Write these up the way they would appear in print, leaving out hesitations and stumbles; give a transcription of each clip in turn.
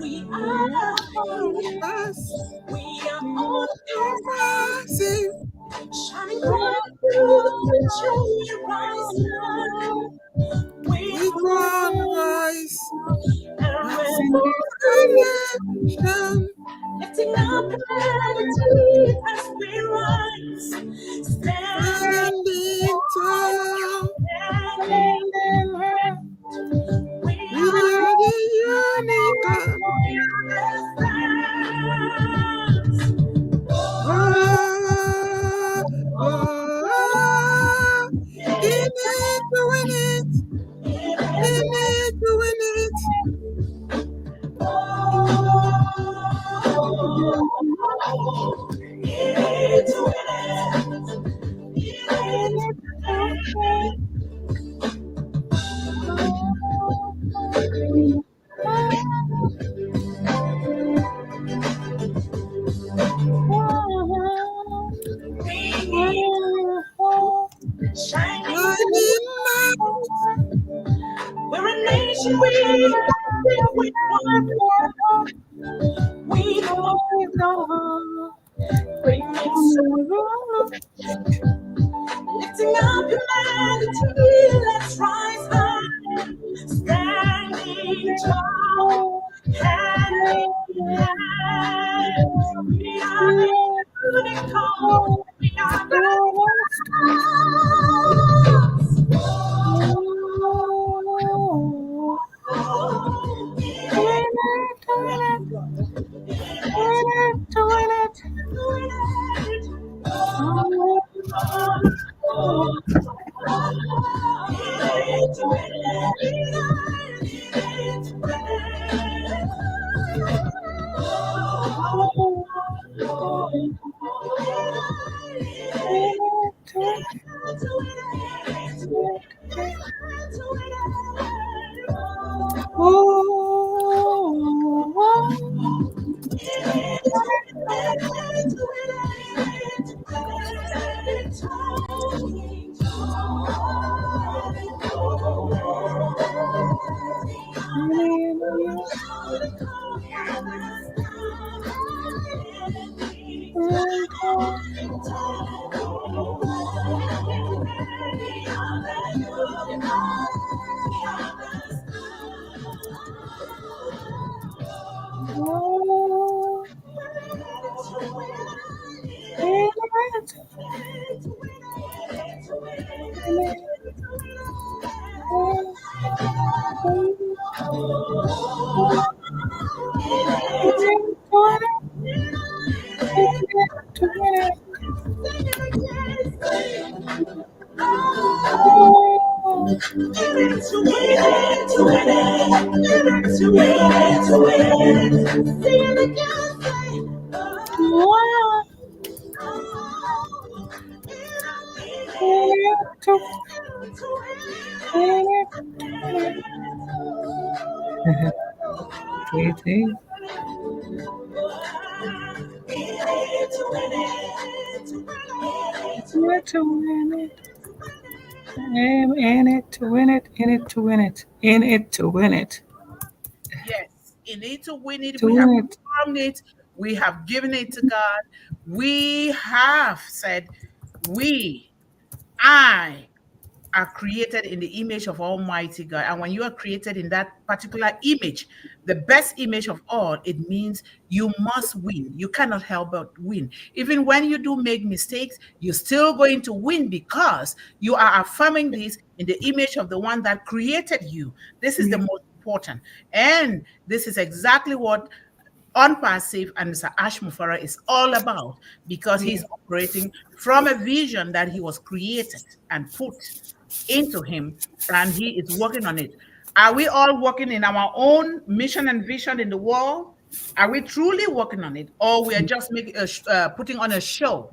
We are all passive, shining bright through the joy rising. We gonna rise and revolution, lifting up humanity as we rise, standing tall, standing high. We are the unicorn. In it to win it. In it to win it. In it to win it. Shining light. We're a nation, we bringing sorrow, lifting up humanity. Let's rise high, standing tall, hand in hand. We are the unicorn. We are the Yes, in it to win it. We have performed it. We have given it to God. We have said, I are created in the image of Almighty God. And when you are created in that particular image, the best image of all, it means you must win. You cannot help but win. Even when you do make mistakes, you're still going to win because you are affirming this in the image of the one that created you. This is the most important. And this is exactly what ONPASSIVE and Mr. Ash Mufara is all about, because he's operating from a vision that he was created and put into him, and he is working on it. Are we all working in our own mission and vision in the world? Are we truly working on it, or we are just making putting on a show?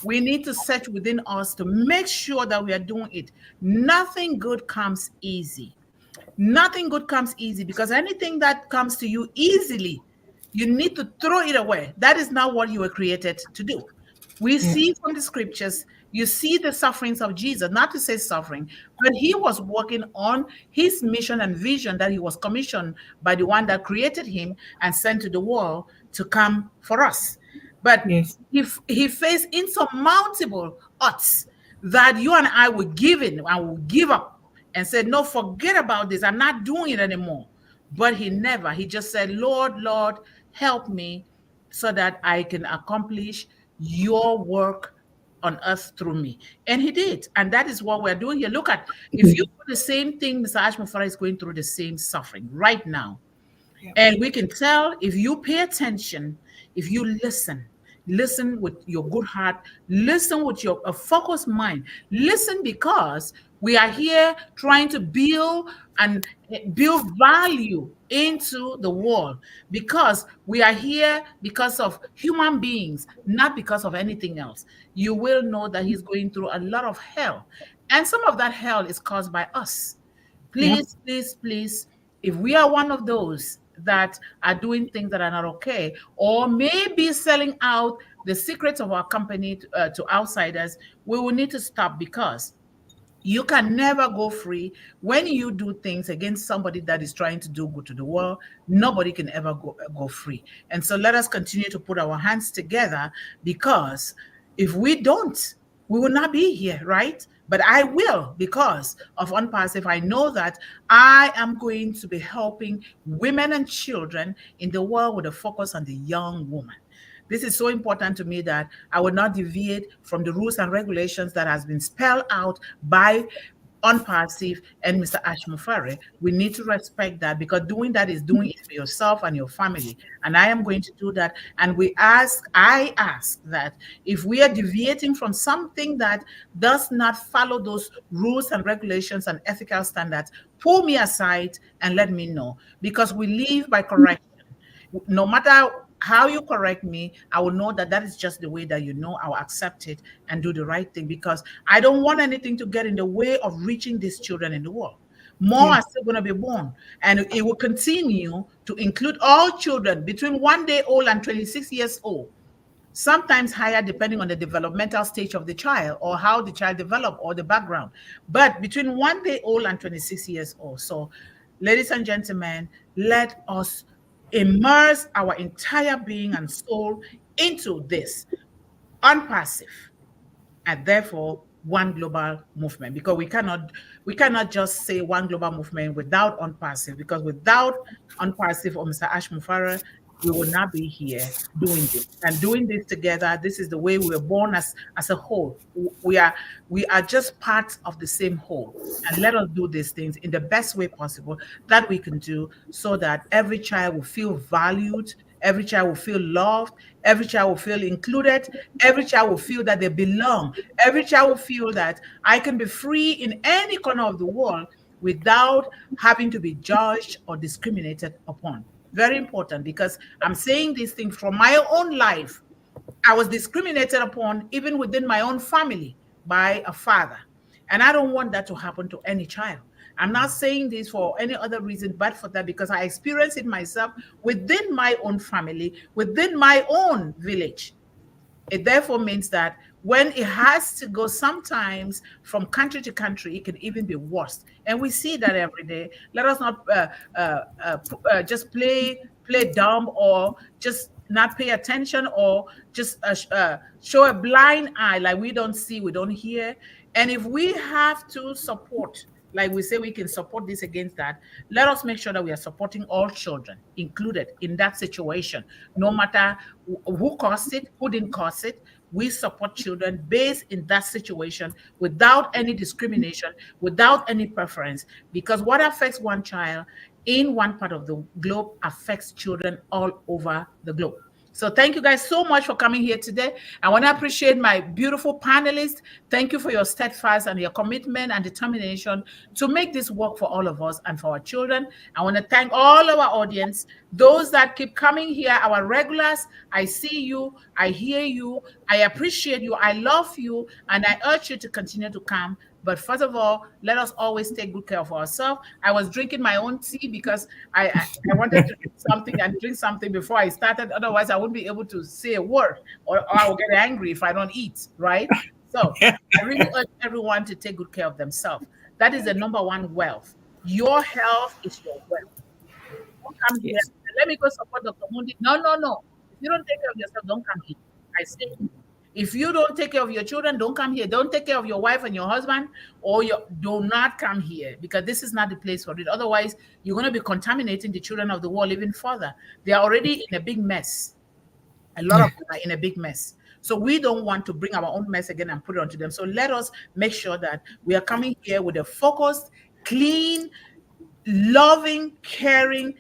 We need to search within us to make sure that we are doing it. Nothing good comes easy. Nothing good comes easy, because anything that comes to you easily, you need to throw it away. That is not what you were created to do. We see from the scriptures, You see the sufferings of Jesus, not to say suffering, but he was working on his mission and vision that he was commissioned by the one that created him and sent to the world to come for us. But Yes. he faced insurmountable odds that you and I would give in and would give up and said, no, forget about this. I'm not doing it anymore. But he never. He just said, Lord, Lord, help me so that I can accomplish your work on earth through me. And he did. And that is what we're doing here. Look at, if you do the same thing, Mr. Ashmufara is going through the same suffering right now. Yeah. And we can tell if you pay attention, if you listen with your good heart, listen with your a focused mind, listen, because we are here trying to build and build value into the world, because we are here because of human beings, not because of anything else. You will know that he's going through a lot of hell, and some of that hell is caused by us. Yeah. Please, please, please, if we are one of those that are doing things that are not okay, or maybe selling out the secrets of our company to outsiders, we will need to stop, because you can never go free when you do things against somebody that is trying to do good to the world. Nobody can ever go free. And so let us continue to put our hands together, because if we don't, we will not be here, right? But I will, because of ONPASSIVE. I know that I am going to be helping women and children in the world with a focus on the young woman. This is so important to me that I will not deviate from the rules and regulations that has been spelled out by ONPASSIVE and Mr. Ashmufare. We need to respect that, because doing that is doing it for yourself and your family. And I am going to do that. And I ask that if we are deviating from something that does not follow those rules and regulations and ethical standards, pull me aside and let me know, because we live by correction. No matter how you correct me, I will know that that is just the way that you know. I'll accept it and do the right thing, because I don't want anything to get in the way of reaching these children in the world. More are still going to be born, and it will continue to include all children between 1 day old and 26 years old, sometimes higher depending on the developmental stage of the child or how the child developed or the background, but between 1 day old and 26 years old. So, ladies and gentlemen, let us immerse our entire being and soul into this ONPASSIVE, and therefore one global movement, because we cannot just say one global movement without ONPASSIVE, because without ONPASSIVE or Mr. Ashmufara, we will not be here doing this and doing this together. This is the way we were born as a whole. We are just parts of the same whole, and let us do these things in the best way possible that we can do, so that every child will feel valued, every child will feel loved, every child will feel included, every child will feel that they belong, every child will feel that I can be free in any corner of the world without having to be judged or discriminated upon. Very important, because I'm saying these things from my own life. I was discriminated upon even within my own family by a father. And I don't want that to happen to any child. I'm not saying this for any other reason but for that, because I experienced it myself within my own family, within my own village. It therefore means that when it has to go sometimes from country to country, it can even be worse. And we see that every day. Let us not just play dumb, or just not pay attention, or just show a blind eye, like we don't see, we don't hear. And if we have to support, like we say we can support this against that, let us make sure that we are supporting all children included in that situation, no matter who caused it, who didn't cause it. We support children based in that situation without any discrimination, without any preference, because what affects one child in one part of the globe affects children all over the globe. So thank you guys so much for coming here today. I want to appreciate my beautiful panelists. Thank you for your steadfast and your commitment and determination to make this work for all of us and for our children. I want to thank all our audience, those that keep coming here, our regulars. I see you, I hear you, I appreciate you, I love you, and I urge you to continue to come. But first of all, let us always take good care of ourselves. I was drinking my own tea because I wanted to do something and drink something before I started. Otherwise, I wouldn't be able to say a word, or I will get angry if I don't eat, right? So I really urge everyone to take good care of themselves. That is the number one wealth. Your health is your wealth. Don't come here. Yes. Let me go support Dr. Mundi. No, no, no. If you don't take care of yourself, don't come here. I say, if you don't take care of your children, don't come here. Don't take care of your wife and your husband, or your do not come here, because this is not the place for it. Otherwise, you're going to be contaminating the children of the world even further. They are already in a big mess. A lot of them are in a big mess. So we don't want to bring our own mess again and put it onto them. So let us make sure that we are coming here with a focused, clean, loving, caring,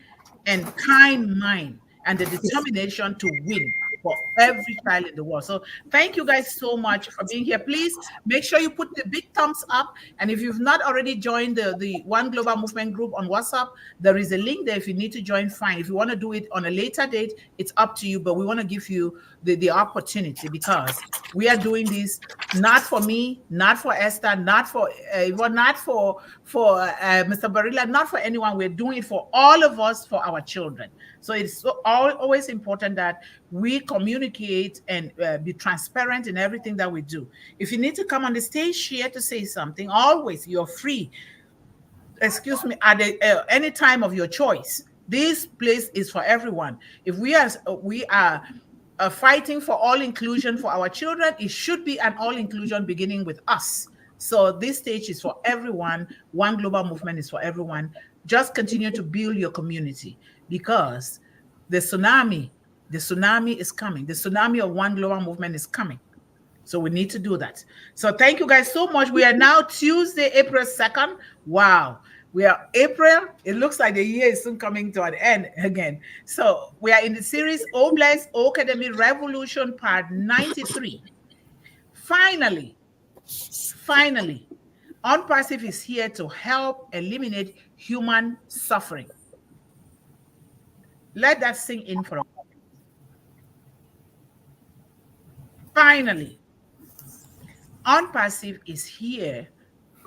and kind mind, and the determination to win for every child in the world. So thank you guys so much for being here. Please make sure you put the big thumbs up. And if you've not already joined the One Global Movement group on WhatsApp, there is a link there. If you need to join, fine. If you want to do it on a later date, it's up to you. But we want to give you the opportunity, because we are doing this not for me, not for Esther, not for Yvonne, not for Mr. Barilla, not for anyone. We're doing it for all of us, for our children. So it's always important that we communicate and be transparent in everything that we do. If you need to come on the stage here to say something, always you're free. Excuse me, at any time of your choice. This place is for everyone. If we are fighting for all inclusion for our children, it should be an all inclusion beginning with us. So this stage is for everyone. One Global Movement is for everyone. Just continue to build your community, because the tsunami is coming. The tsunami of One Global Movement is coming. So we need to do that. So thank you guys so much. We are now Tuesday, April 2nd. Wow. We are April. It looks like the year is soon coming to an end again. So we are in the series O-CADEMY Revolution Part 93. Finally, ONPASSIVE is here to help eliminate human suffering. Let that sink in for a moment. Finally, ONPASSIVE is here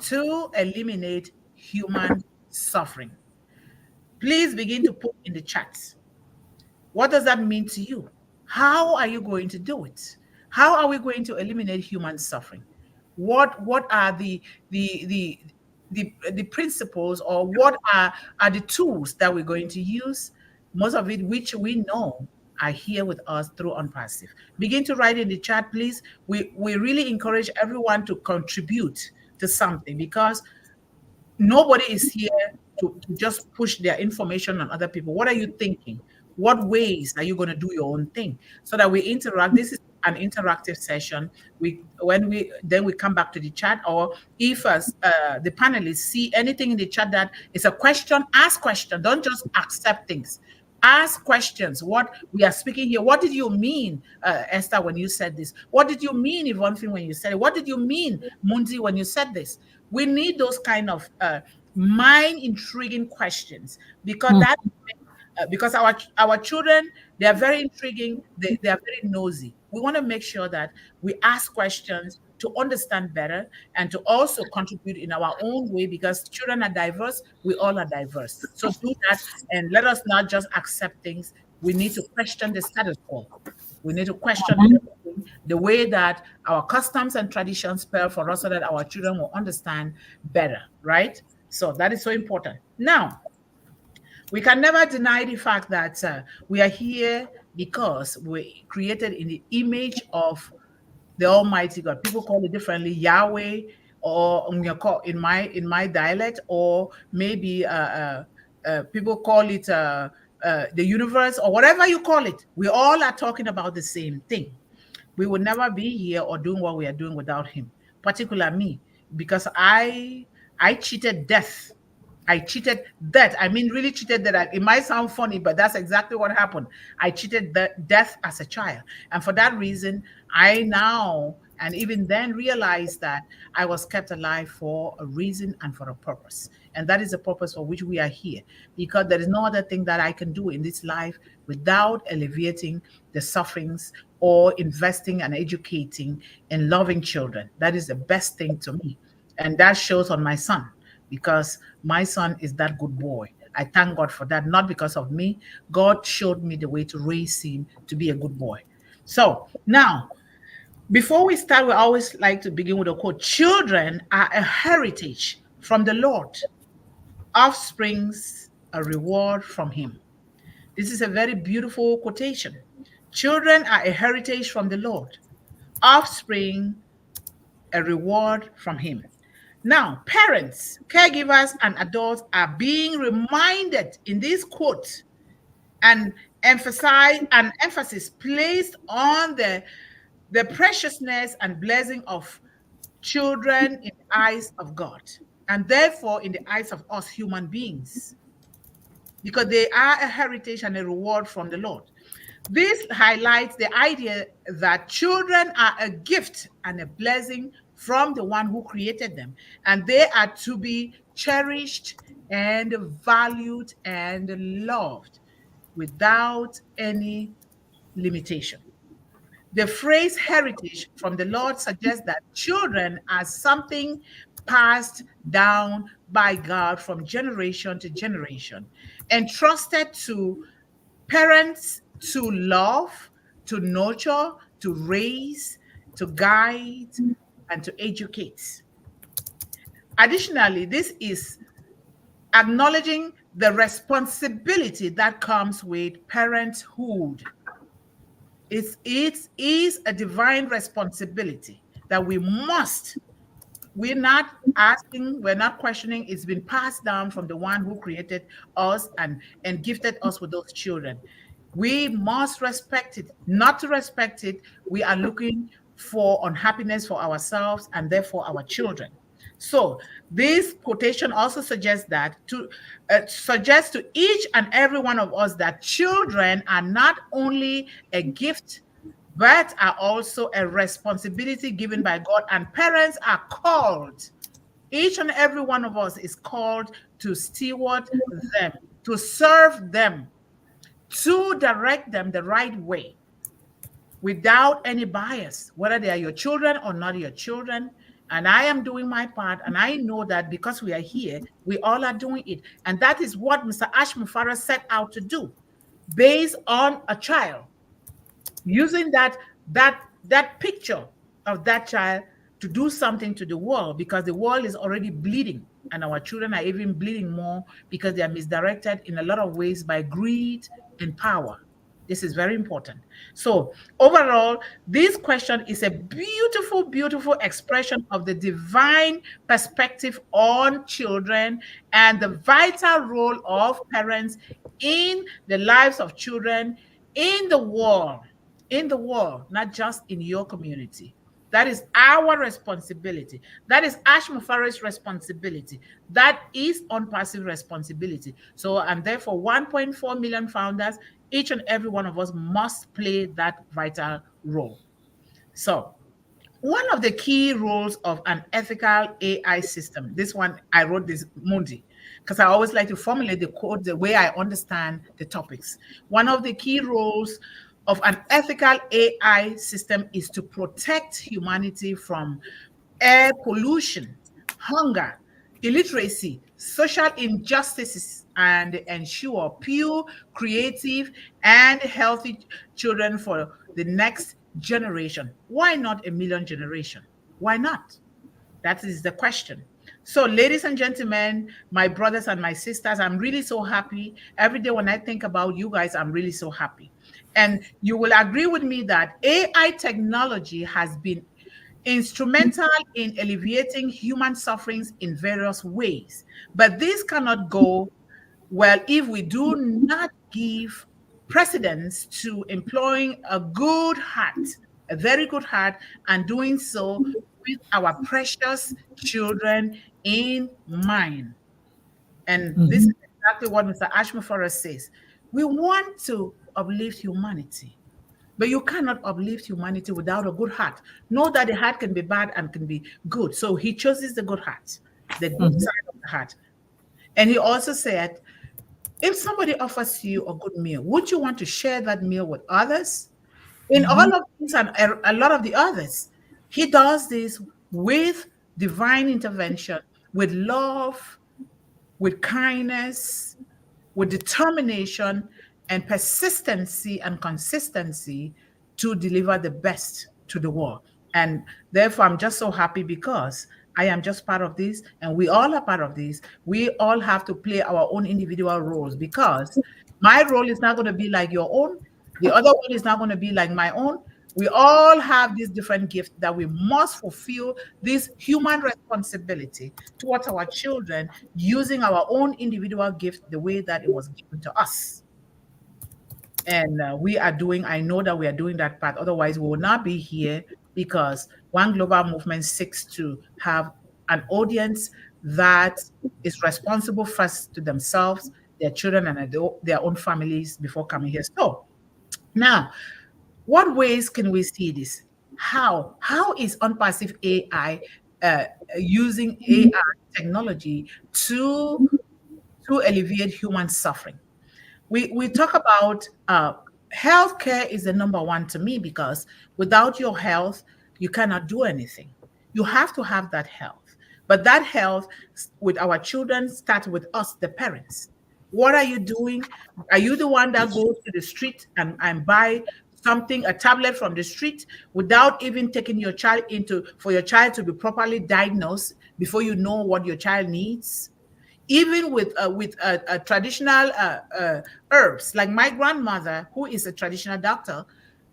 to eliminate human suffering. Please begin to put in the chat. What does that mean to you? How are you going to do it? How are we going to eliminate human suffering? What are the principles, or what are the tools that we're going to use? Most of it, which we know, are here with us through ONPASSIVE. Begin to write in the chat, please. We really encourage everyone to contribute to something, because nobody is here to just push their information on other people. What are you thinking? What ways are you going to do your own thing, so that we interact? This is an interactive session. When we come back to the chat, or if the panelists see anything in the chat that is a question, ask question. Don't just accept things. Ask questions. What we are speaking here. What did you mean, Esther, when you said this? What did you mean, Yvonne Finn, when you said it? What did you mean, Mundih, when you said this? We need those kind of mind-intriguing questions, because because our children, they are very intriguing. They are very nosy. We want to make sure that we ask questions to understand better, and to also contribute in our own way, because children are diverse. We all are diverse. So do that, and let us not just accept things. We need to question the status quo. We need to question the way that our customs and traditions spell for us, so that our children will understand better, right? So that is so important. Now, we can never deny the fact that we are here because we created in the image of the Almighty God. People call it differently, Yahweh, or in my dialect, or maybe people call it the universe, or whatever you call it. We all are talking about the same thing. We would never be here or doing what we are doing without him, particularly me, because I cheated death. I cheated death. I mean, really cheated death. It might sound funny, but that's exactly what happened. I cheated death as a child. And for that reason, I now, and even then, realized that I was kept alive for a reason and for a purpose. And that is the purpose for which we are here, because there is no other thing that I can do in this life without alleviating the sufferings, or investing and educating and loving children. That is the best thing to me. And that shows on my son, because my son is that good boy. I thank God for that, not because of me. God showed me the way to raise him to be a good boy. So now, Before we start, we always like to begin with a quote. Children are a heritage from the Lord, offsprings a reward from him. This is a very beautiful quotation. Children are a heritage from the Lord, offspring a reward from him. Now, parents, caregivers, and adults are being reminded in this quote and emphasis placed on the preciousness and blessing of children in the eyes of God, and therefore in the eyes of us human beings, because they are a heritage and a reward from the Lord. This highlights the idea that children are a gift and a blessing from the one who created them, and they are to be cherished and valued and loved without any limitation. The phrase heritage from the Lord suggests that children are something passed down by God from generation to generation, entrusted to parents to love, to nurture, to raise, to guide, and to educate. Additionally, this is acknowledging the responsibility that comes with parenthood. It is a divine responsibility that we're not asking, we're not questioning. It's been passed down from the one who created us and gifted us with those children. We must respect it. Not to respect it, we are looking for unhappiness for ourselves and therefore our children. So this quotation also suggests to each and every one of us that children are not only a gift, but are also a responsibility given by God, and parents are called. Each and every one of us is called to steward them, to serve them, to direct them the right way without any bias, whether they are your children or not your children. And I am doing my part, and I know that because we are here, we all are doing it. And that is what Mr. Ashmufara set out to do, based on a child, using that picture of that child to do something to the world, because the world is already bleeding, and our children are even bleeding more because they are misdirected in a lot of ways by greed and power. This is very important. So overall, this question is a beautiful, beautiful expression of the divine perspective on children and the vital role of parents in the lives of children in the world, not just in your community. That is our responsibility. That is Ashmufara's responsibility. That is ONPASSIVE responsibility. So, and therefore 1.4 million founders, each and every one of us must play that vital role. So one of the key roles of an ethical AI system, this one, I wrote this Mundih, because I always like to formulate the code the way I understand the topics. One of the key roles of an ethical AI system is to protect humanity from air pollution, hunger, illiteracy, social injustices, and ensure pure, creative, and healthy children for the next generation. Why not a million generation? Why not? That is the question. So, ladies and gentlemen, my brothers and my sisters, I'm really so happy. Every day when I think about you guys, I'm really so happy. And you will agree with me that AI technology has been instrumental in alleviating human sufferings in various ways. But this cannot go well if we do not give precedence to employing a good heart, a very good heart, and doing so with our precious children in mind. And this is exactly what Mr. Ashmufara says. We want to uplift humanity, but you cannot uplift humanity without a good heart. Know that the heart can be bad and can be good. So he chooses the good heart, the good side of the heart. And he also said, if somebody offers you a good meal, would you want to share that meal with others? In all of these and a lot of the others, he does this with divine intervention, with love, with kindness, with determination and persistency and consistency to deliver the best to the world. And therefore, I'm just so happy because I am just part of this, and we all are part of this. We all have to play our own individual roles, because my role is not going to be like your own. The other one is not going to be like my own. We all have these different gifts that we must fulfill this human responsibility towards our children, using our own individual gift the way that it was given to us. And we are doing, I know that we are doing that part. Otherwise, we will not be here, because One Global Movement seeks to have an audience that is responsible first to themselves, their children, and their own families before coming here. So now, what ways can we see this? How is OnPassive AI using AI technology to alleviate human suffering? We talk about healthcare is the number one to me, because without your health, you cannot do anything. You have to have that health. But that health with our children starts with us, the parents. What are you doing? Are you the one that goes to the street and buy something, a tablet from the street, without even taking your child into, for your child to be properly diagnosed before you know what your child needs? Even with traditional herbs, like my grandmother, who is a traditional doctor,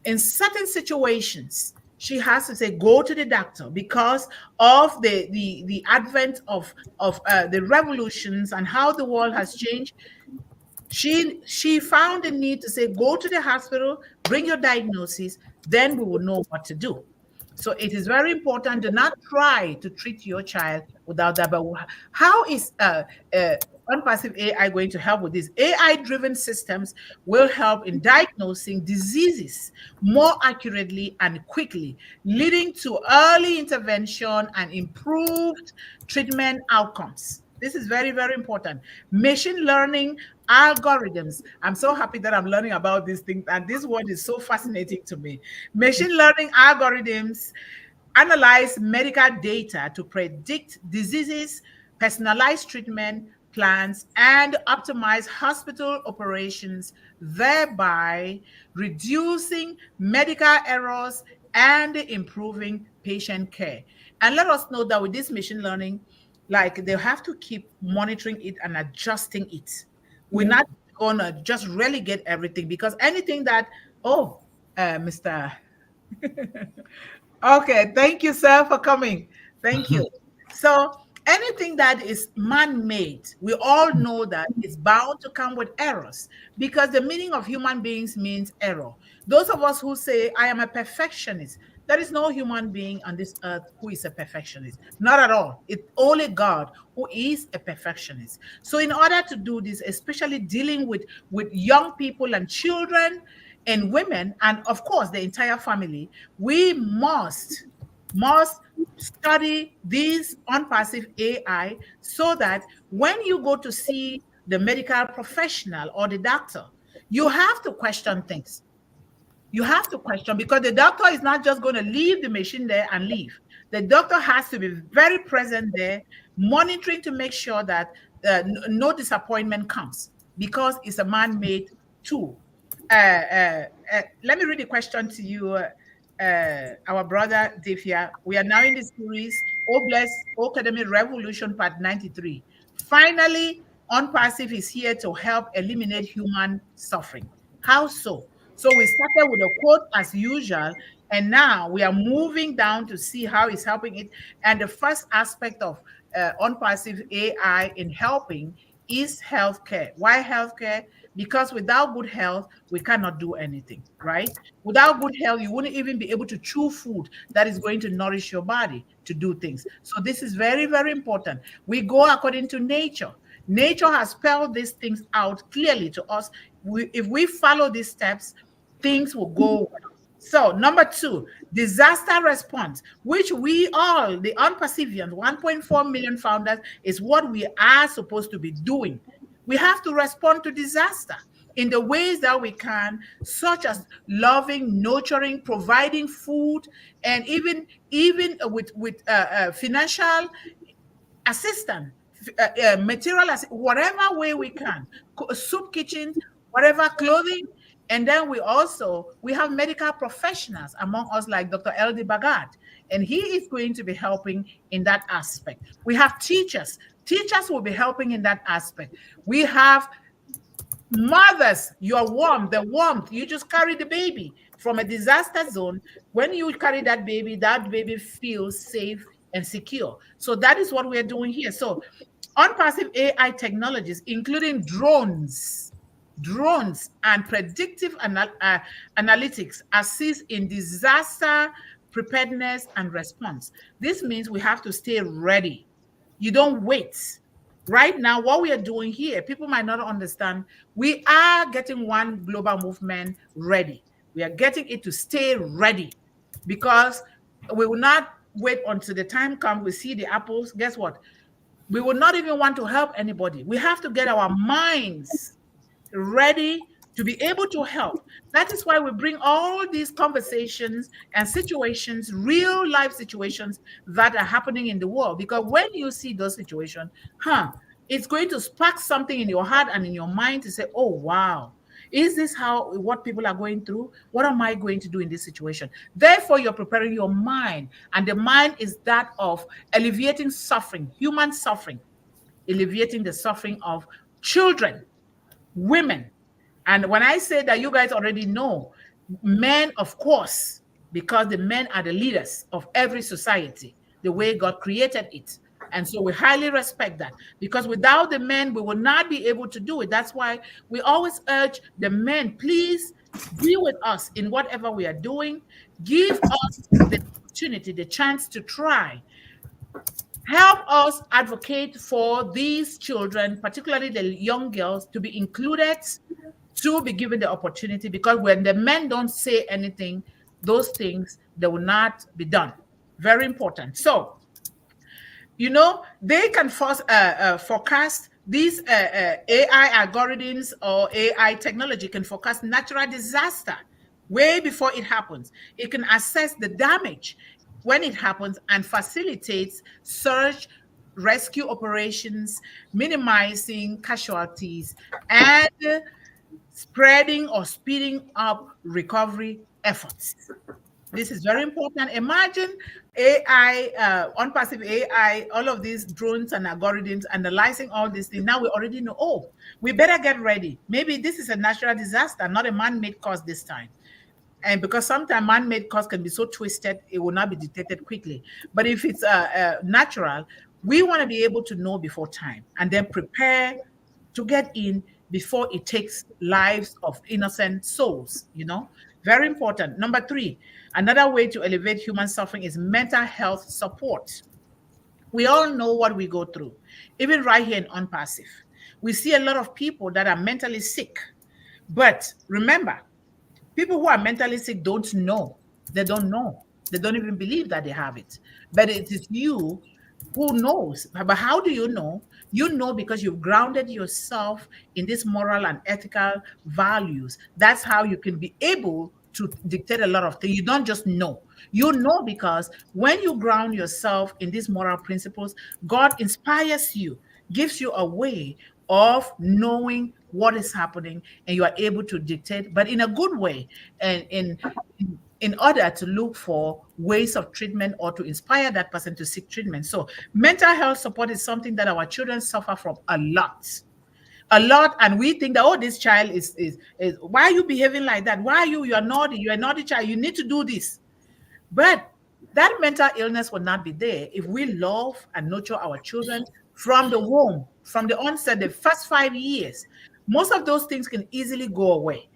in certain situations she has to say go to the doctor, because of the advent of the revolutions and how the world has changed. She found the need to say go to the hospital, bring your diagnosis, then we will know what to do. So it is very important to not try to treat your child without that. But how is OnPassive AI going to help with this? AI-driven systems will help in diagnosing diseases more accurately and quickly, leading to early intervention and improved treatment outcomes. This is very, very important. Machine learning algorithms. I'm so happy that I'm learning about these things, and this word is so fascinating to me. Machine learning algorithms analyze medical data to predict diseases, personalize treatment plans, and optimize hospital operations, thereby reducing medical errors and improving patient care. And let us know that with this machine learning, like, they have to keep monitoring it and adjusting it. We're not gonna just relegate everything, because anything that, oh, Mr. Okay, thank you, sir, for coming. Thank you. So anything that is man-made, we all know that it's bound to come with errors, because the meaning of human beings means error. Those of us who say, I am a perfectionist, there is no human being on this earth who is a perfectionist. Not at all. It's only God who is a perfectionist. So in order to do this, especially dealing with young people and children and women, and of course the entire family, we must study these OnPassive AI, so that when you go to see the medical professional or the doctor, you have to question things. You have to question, because the doctor is not just going to leave the machine there and leave. The doctor has to be very present there, monitoring to make sure that no disappointment comes, because it's a man-made tool. Let me read the question to you, our brother Divya. We are now in the series, Oh Bless O-CADEMY Revolution, Part 93. Finally, OnPassive is here to help eliminate human suffering. How so? So we started with a quote as usual, and now we are moving down to see how it's helping it. And the first aspect of OnPassive AI in helping is healthcare. Why healthcare? Because without good health, we cannot do anything, right? Without good health, you wouldn't even be able to chew food that is going to nourish your body to do things. So this is very, very important. We go according to nature. Nature has spelled these things out clearly to us. If we follow these steps, things will go well. So number two, disaster response, which we all, the OnPassivians, 1.4 million founders, is what we are supposed to be doing. We have to respond to disaster in the ways that we can, such as loving, nurturing, providing food, and even with financial assistance, material, whatever way we can, soup kitchens, whatever, clothing. And then we have medical professionals among us, like Dr. L.D. Bagard. and he is going to be helping in that aspect. We have teachers. Teachers will be helping in that aspect. We have mothers. You are warm, the warmth. You just carry the baby from a disaster zone. When you carry that baby feels safe and secure. So that is what we're doing here. So ONPASSIVE AI technologies, including drones and predictive analytics, assist in disaster preparedness and response. This means we have to stay ready. You don't wait. Right now, what we are doing here, people might not understand, we are getting one global movement ready. We are getting it to stay ready, because we will not wait until the time comes, we see the apples. Guess what? We will not even want to help anybody. We have to get our minds ready to be able to help. That is why we bring all these conversations and situations, real life situations that are happening in the world. Because when you see those situations, it's going to spark something in your heart and in your mind to say, oh, wow, is this what people are going through? What am I going to do in this situation? Therefore, you're preparing your mind. And the mind is that of alleviating suffering, human suffering, alleviating the suffering of children, women. And when I say that, you guys already know, men, of course, because the men are the leaders of every society, the way God created it. And so we highly respect that, because without the men, we will not be able to do it. That's why we always urge the men, please be with us in whatever we are doing. Give us the opportunity, the chance to try. Help us advocate for these children, particularly the young girls, to be included, to be given the opportunity, because when the men don't say anything, those things, they will not be done. Very important. So, you know, they can forecast these AI algorithms, or AI technology can forecast natural disaster way before it happens. It can assess the damage when it happens and facilitates search, rescue operations, minimizing casualties, and spreading or speeding up recovery efforts. This is very important. Imagine AI, ONPASSIVE AI, all of these drones and algorithms, analyzing all these things. Now we already know, oh, we better get ready. Maybe this is a natural disaster, not a man-made cause this time. And because sometimes man-made cause can be so twisted, it will not be detected quickly. But if it's natural, we want to be able to know before time and then prepare to get in before it takes lives of innocent souls, you know? Very important. Number 3, another way to elevate human suffering is mental health support. We all know what we go through, even right here in ONPASSIVE. We see a lot of people that are mentally sick. But remember, people who are mentally sick don't know. They don't know. They don't even believe that they have it. But it is you who knows. But how do you know? You know because you've grounded yourself in these moral and ethical values. That's how you can be able to dictate a lot of things. You don't just know. You know because when you ground yourself in these moral principles, God inspires you, gives you a way of knowing what is happening, and you are able to dictate, but in a good way, and in order to look for ways of treatment or to inspire that person to seek treatment. So mental health support is something that our children suffer from a lot. And we think that, oh, this child is why are you behaving like that? Why are you are naughty? You're a naughty child. You need to do this. But that mental illness will not be there if we love and nurture our children from the womb, from the onset, the first 5 years. Most of those things can easily go away.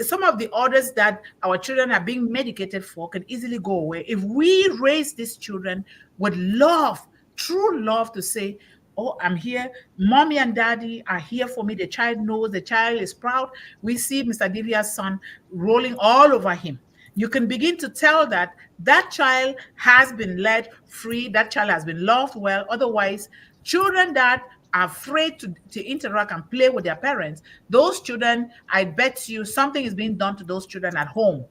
Some of the orders that our children are being medicated for can easily go away if we raise these children with love, true love, to say, oh, I'm here. Mommy and daddy are here for me. The child knows, the child is proud. We see Mr. Divya's son rolling all over him. You can begin to tell that that child has been led free, that child has been loved well. Otherwise, children that are afraid to interact and play with their parents, those children, I bet you something is being done to those children at home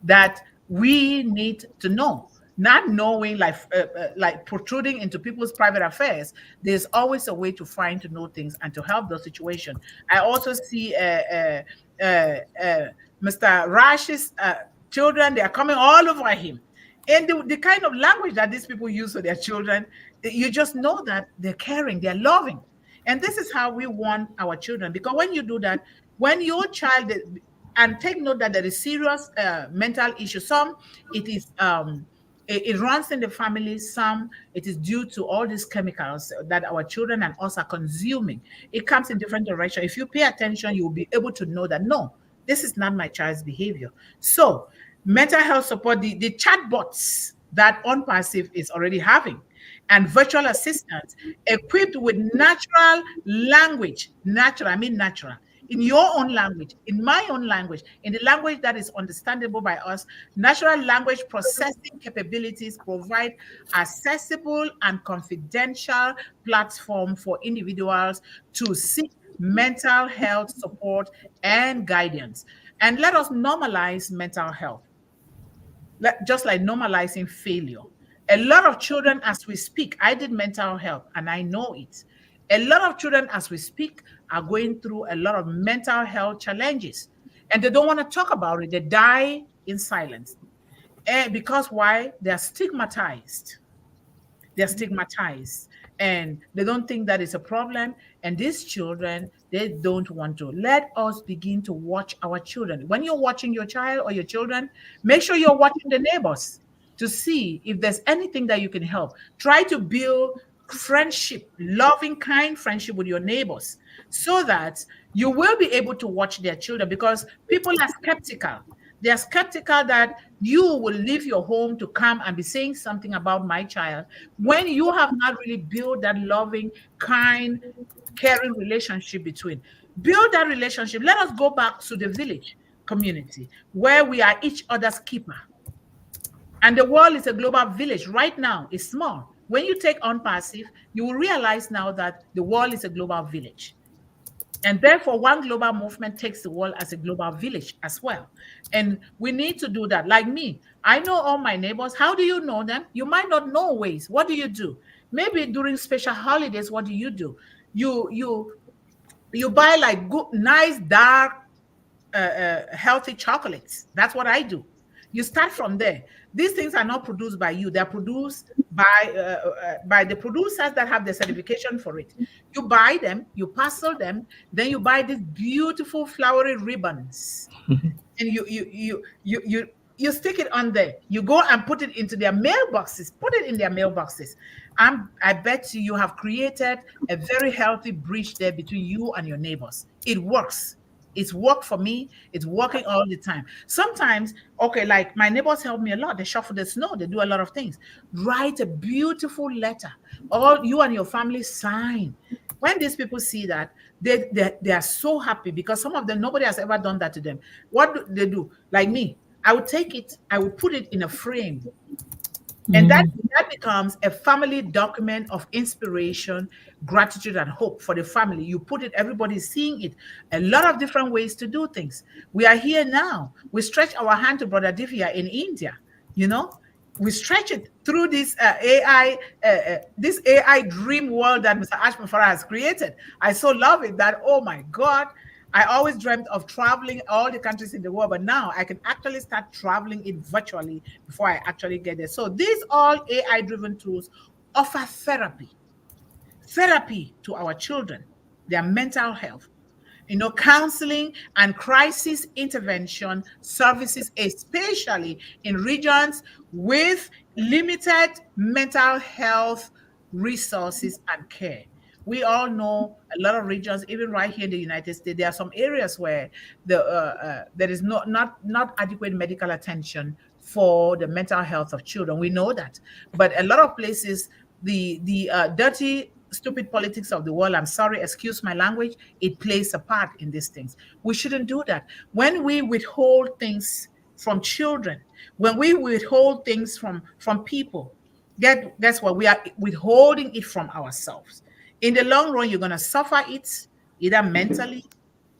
that we need to know. Not knowing, like protruding into people's private affairs. There's always a way to know things and to help those situations. I also see Mr. Rash's children, they are coming all over him. And the kind of language that these people use for their children, you just know that they're caring, they're loving. And this is how we want our children. Because when you do that, when your child, and take note that there is serious mental issue. Some it is it runs in the family. Some it is due to all these chemicals that our children and us are consuming. It comes in different directions. If you pay attention, you will be able to know that no, this is not my child's behavior. So mental health support, the chatbots that ONPASSIVE is already having, and virtual assistants equipped with natural language, natural, I mean natural, in your own language, in my own language, in the language that is understandable by us. Natural language processing capabilities provide accessible and confidential platform for individuals to seek mental health support and guidance. And let us normalize mental health, just like normalizing failure. A lot of children, as we speak, I did mental health and I know it. A lot of children, as we speak, are going through a lot of mental health challenges and they don't want to talk about it. They die in silence. And because why? They're stigmatized. They're stigmatized and they don't think that is a problem. And these children, they don't want to. Let us begin to watch our children. When you're watching your child or your children, make sure you're watching the neighbors to see if there's anything that you can help. Try to build friendship, loving, kind friendship with your neighbors so that you will be able to watch their children, because people are skeptical. They are skeptical that you will leave your home to come and be saying something about my child when you have not really built that loving, kind, caring relationship between. Build that relationship. Let us go back to the village community where we are each other's keeper. And the world is a global village. Right now, it's small. When you take ONPASSIVE, you will realize now that the world is a global village. And therefore, one global movement takes the world as a global village as well. And we need to do that. Like me, I know all my neighbors. How do you know them? You might not know ways. What do you do? Maybe during special holidays, what do? You buy like good, nice, dark, healthy chocolates. That's what I do. You start from there. These things are not produced by you. They're produced by the producers that have the certification for it. You buy them, you parcel them, then you buy these beautiful flowery ribbons, and you stick it on there. You go and put it into their mailboxes. Put it in their mailboxes. I bet you have created a very healthy bridge there between you and your neighbors. It works. It's worked for me. It's working all the time. Sometimes, okay, like my neighbors help me a lot. They shuffle the snow. They do a lot of things. Write a beautiful letter. All you and your family sign. When these people see that, they are so happy, because some of them, nobody has ever done that to them. What do they do? Like me, I would take it, I would put it in a frame. And that becomes a family document of inspiration, gratitude, and hope for the family. You put it, everybody's seeing it. A lot of different ways to do things. We are here now. We stretch our hand to Brother Divya in India. We stretch it through this AI dream world that Mr. Ashman Farah has created. I so love it that, oh my God, I always dreamt of traveling all the countries in the world, but now I can actually start traveling it virtually before I actually get there. So these all AI-driven tools offer therapy to our children, their mental health, counseling and crisis intervention services, especially in regions with limited mental health resources and care. We all know a lot of regions, even right here in the United States, there are some areas where there is not adequate medical attention for the mental health of children. We know that, but a lot of places, the dirty, stupid politics of the world, I'm sorry, excuse my language, it plays a part in these things. We shouldn't do that. When we withhold things from children, when we withhold things from people, guess what? We are withholding it from ourselves. In the long run, you're going to suffer it, either mentally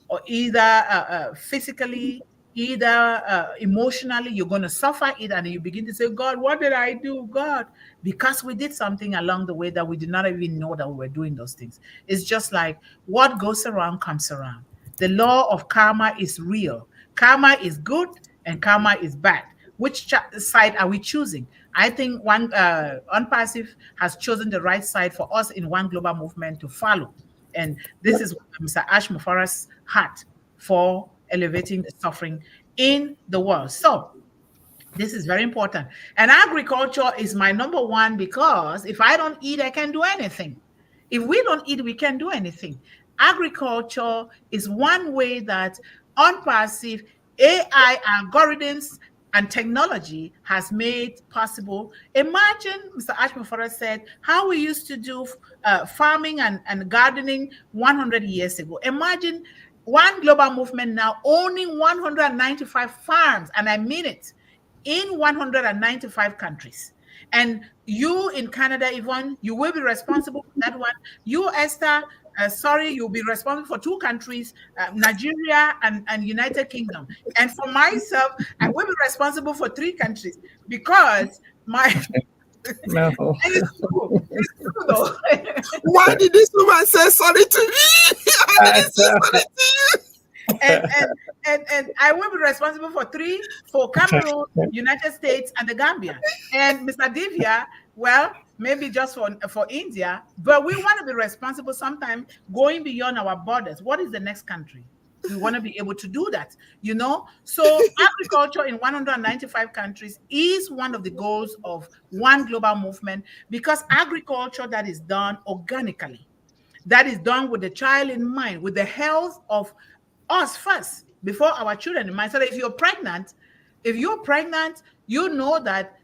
or either physically, either emotionally. You're going to suffer it, and you begin to say, God, what did I do, God? Because we did something along the way that we did not even know that we were doing those things. It's just like what goes around comes around. The law of karma is real. Karma is good and karma is bad. Which side are we choosing? I think ONPASSIVE has chosen the right side for us in One Global Movement to follow. And this is Mr. Ash Mufara's heart for elevating the suffering in the world. So this is very important. And agriculture is my number one, because if I don't eat, I can't do anything. If we don't eat, we can't do anything. Agriculture is one way that ONPASSIVE AI algorithms and technology has made possible. Imagine, Mr. Ashmufara said, how we used to do farming and gardening 100 years ago. Imagine One Global Movement now owning 195 farms, and I mean it, in 195 countries. And you in Canada, Yvonne, you will be responsible for that one. You, Esther, you'll be responsible for 2 countries, Nigeria and United Kingdom. And for myself, I will be responsible for 3 countries, because my... No. It's true. It's true, though. Why did this woman say sorry to me? I didn't say sorry to you. And I will be responsible for 3, for Cameroon, United States, and the Gambia. And Mr. Divya, well, maybe just for India, but we want to be responsible sometime going beyond our borders. What is the next country? We want to be able to do that, you know? So agriculture in 195 countries is one of the goals of One Global Movement, because agriculture that is done organically, that is done with the child in mind, with the health of us first, before our children in mind. So that if you're pregnant, you know that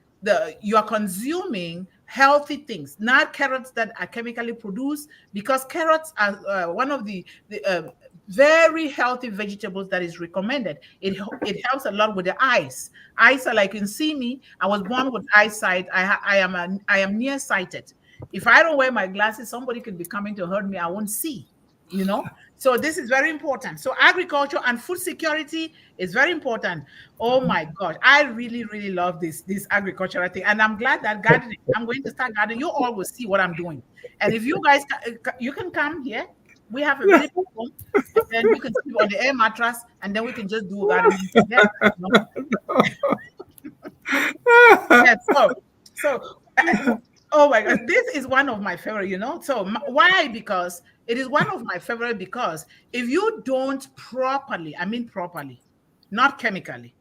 you are consuming healthy things, not carrots that are chemically produced, because carrots are one of the very healthy vegetables that is recommended. It helps a lot with the eyes. Eyes are like, you can see me. I was born with eyesight. I am nearsighted. If I don't wear my glasses, somebody could be coming to hurt me. I won't see, you know? So this is very important. So agriculture and food security is very important. Oh my gosh, I really, really love this agricultural thing. And I'm glad that gardening, I'm going to start gardening. You all will see what I'm doing. And if you guys, you can come here. We have a really big home. And then you can sleep on the air mattress, and then we can just do gardening together. Yeah, oh my God, this is one of my favorite, you know. So why? Because it is one of my favorite, because if you don't properly, I mean properly, not chemically,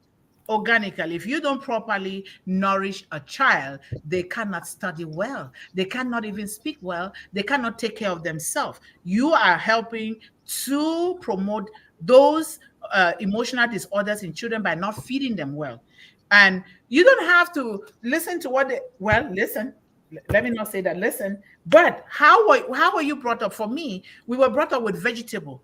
organically, if you don't properly nourish a child, they cannot study well. They cannot even speak well. They cannot take care of themselves. You are helping to promote those emotional disorders in children by not feeding them well. And you don't have to listen to listen. Let me not say that, listen, but how were you brought up? For me, we were brought up with vegetable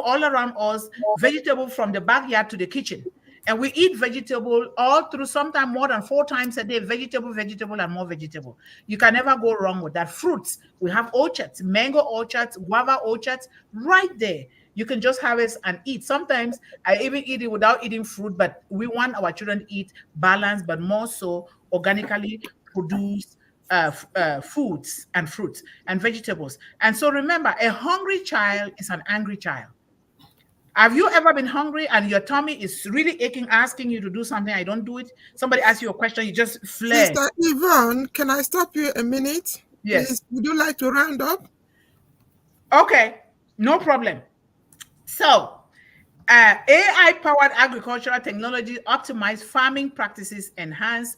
all around us, vegetable from the backyard to the kitchen. And we eat vegetable all through, sometimes more than 4 times a day, vegetable, and more vegetable. You can never go wrong with that. Fruits, we have orchards, mango orchards, guava orchards, right there. You can just harvest and eat. Sometimes I even eat it without eating fruit, but we want our children to eat balanced, but more so organically produced foods and fruits and vegetables. And so remember, a hungry child is an angry child. Have you ever been hungry and your tummy is really aching, asking you to do something? I don't do it. Somebody asks you a question, you just flare. Sister Yvonne, can I stop you a minute? Yes. Please, would you like to round up? Okay, no problem. So, AI-powered agricultural technology optimize farming practices, enhance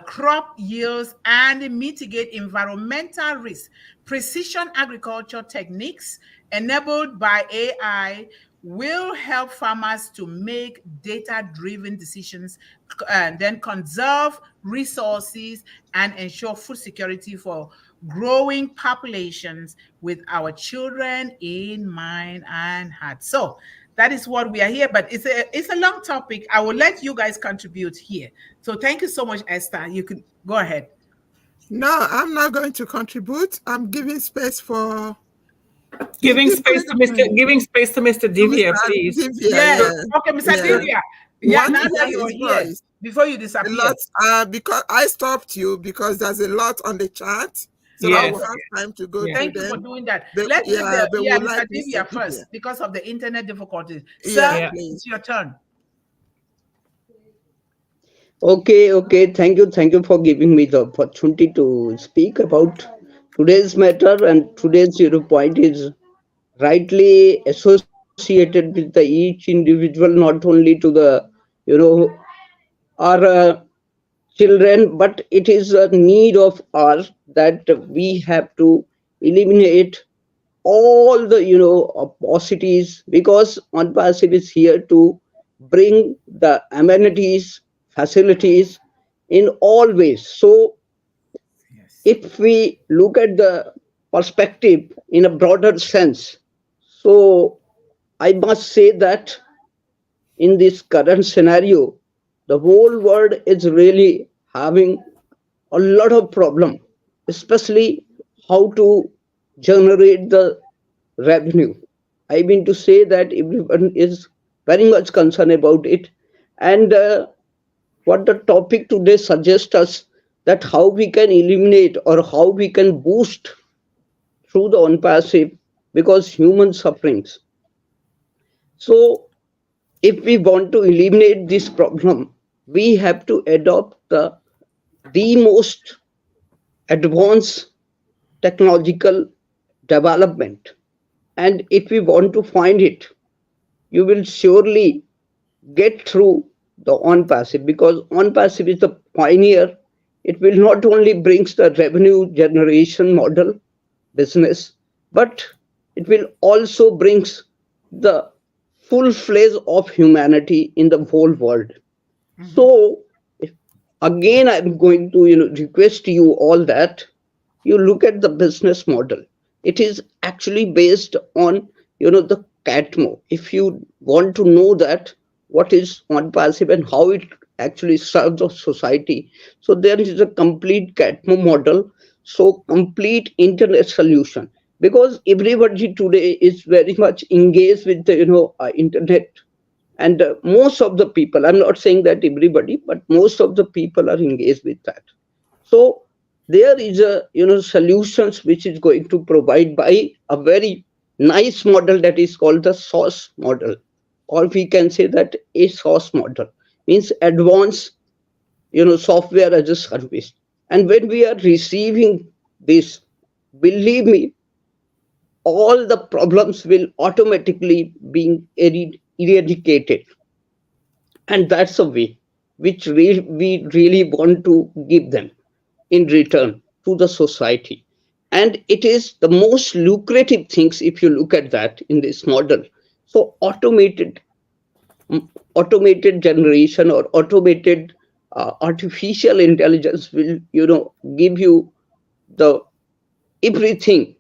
crop yields, and mitigate environmental risks. Precision agriculture techniques enabled by AI will help farmers to make data-driven decisions and then conserve resources and ensure food security for growing populations with our children in mind and heart. So that is what we are here, but it's a long topic. I will let you guys contribute here. So thank you so much, Esther. You can go ahead. No, I'm not going to contribute. I'm giving space for giving space to Mr. Divya, please. Divya, yeah. Okay, Mr. Divya. Yeah, now that you're here, before you disappear. Because I stopped you because there's a lot on the chat. So I will have time to go. Thank you for doing that. Let's give Mr. Divya first because of the internet difficulties. Sir, it's your turn. Okay. Thank you for giving me the opportunity to speak about today's matter. And today's point is rightly associated with the each individual, not only to the you know our children, but it is a need of ours that we have to eliminate all the paucities, because ONPASSIVE is here to bring the amenities, facilities in all ways. So Yes. if we look at the perspective in a broader sense, so I must say that in this current scenario, the whole world is really having a lot of problem, especially how to generate the revenue. I mean to say that everyone is very much concerned about it. And what the topic today suggests us, that how we can eliminate or how we can boost through the unpassive, because human sufferings. So if we want to eliminate this problem, we have to adopt the most advanced technological development. And if we want to find it, you will surely get through the ONPASSIVE, because ONPASSIVE is the pioneer. It will not only brings the revenue generation model business, but it will also brings the full fledged of humanity in the whole world. Mm-hmm. So again, I'm going to request you all that you look at the business model. It is actually based on the CATMO. If you want to know that what is on passive and how it actually serves the society, so there is a complete CATMO model. So complete internet solution, because everybody today is very much engaged with the internet. And most of the people, I'm not saying that everybody, but most of the people are engaged with that. So there is a solutions which is going to provide by a very nice model that is called the source model, or we can say that a source model means advanced software as a service. And when we are receiving this, believe me, all the problems will automatically being eradicated. And that's a way which we really want to give them in return to the society. And it is the most lucrative things if you look at that in this model. So automated generation or automated artificial intelligence will give you the everything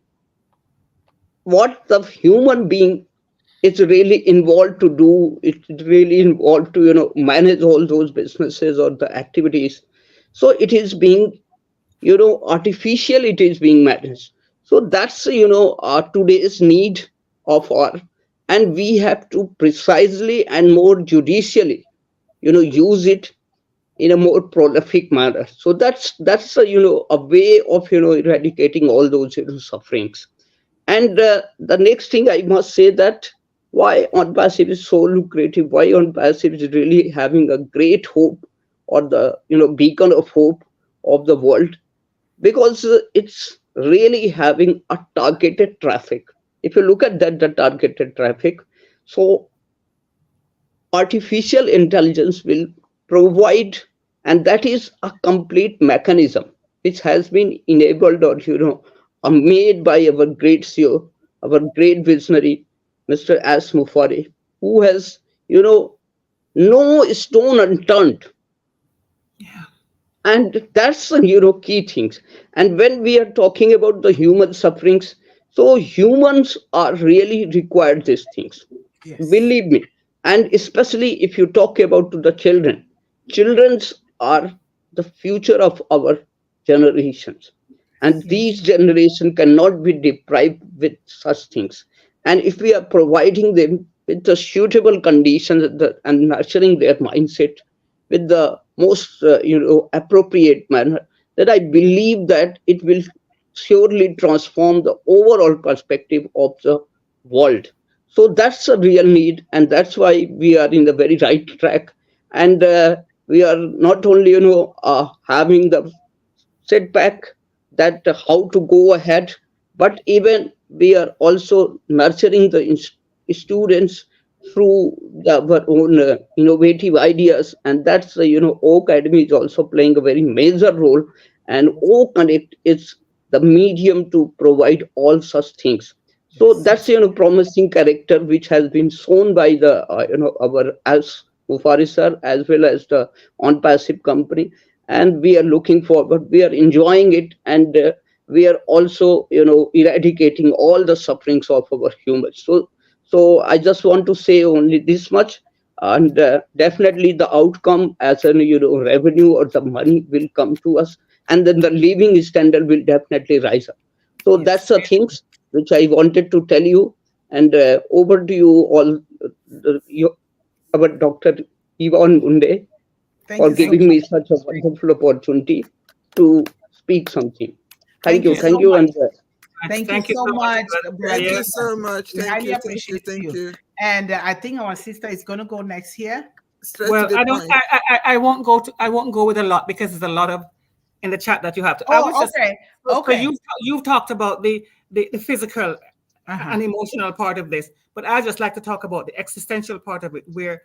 what the human being is really involved to do. It's really involved to manage all those businesses or the activities. So it is being artificial, it is being managed. So that's today's need of our, and we have to precisely and more judicially use it in a more prolific manner. So that's a way of eradicating all those sufferings. And the next thing I must say, that why on passive is so lucrative, why on passive is really having a great hope, or the beacon of hope of the world, because it's really having a targeted traffic. If you look at that, the targeted traffic, so artificial intelligence will provide, and that is a complete mechanism which has been enabled or made by our great CEO, our great visionary, Mr. S. Mufari, who has no stone unturned. Yeah. And that's the key things. And when we are talking about the human sufferings, so humans are really required these things, Yes. believe me. And especially if you talk about to the children, children's are the future of our generations, and Yes. these generation cannot be deprived with such things. And if we are providing them with the suitable conditions and nurturing their mindset with the most appropriate manner, that I believe that it will surely transform the overall perspective of the world. So that's a real need, and that's why we are in the very right track. And we are not only, having the setback that how to go ahead, but even we are also nurturing the students through our own innovative ideas, and that's O-Academy is also playing a very major role, and O-Connect is the medium to provide all such things. So Yes. that's promising character which has been shown by the our as Mufari sir as well as the ONPASSIVE company, and we are looking forward. We are enjoying it, and we are also eradicating all the sufferings of our humans. So I just want to say only this much, and definitely the outcome as an revenue or the money will come to us, and then the living standard will definitely rise up. So Yes. that's the things which I wanted to tell you, and over to you all, our Dr. Yvonne Mundih, Thank for you so giving much. me such a wonderful opportunity to speak something. Thank you Thank so you, much. and Thank you Thank you so so much, much, brother. Thank brother. you so much. We Thank highly you. Thank you. appreciate Thank you. you. And I think our sister is going to go next here. Straight to Well, the I don't. point. I won't go to. I won't go with a lot because there's a lot of in the chat that you have to. I was Oh, just. okay. So Okay. you've talked about the physical Uh-huh. and emotional part of this, but I just like to talk about the existential part of it, where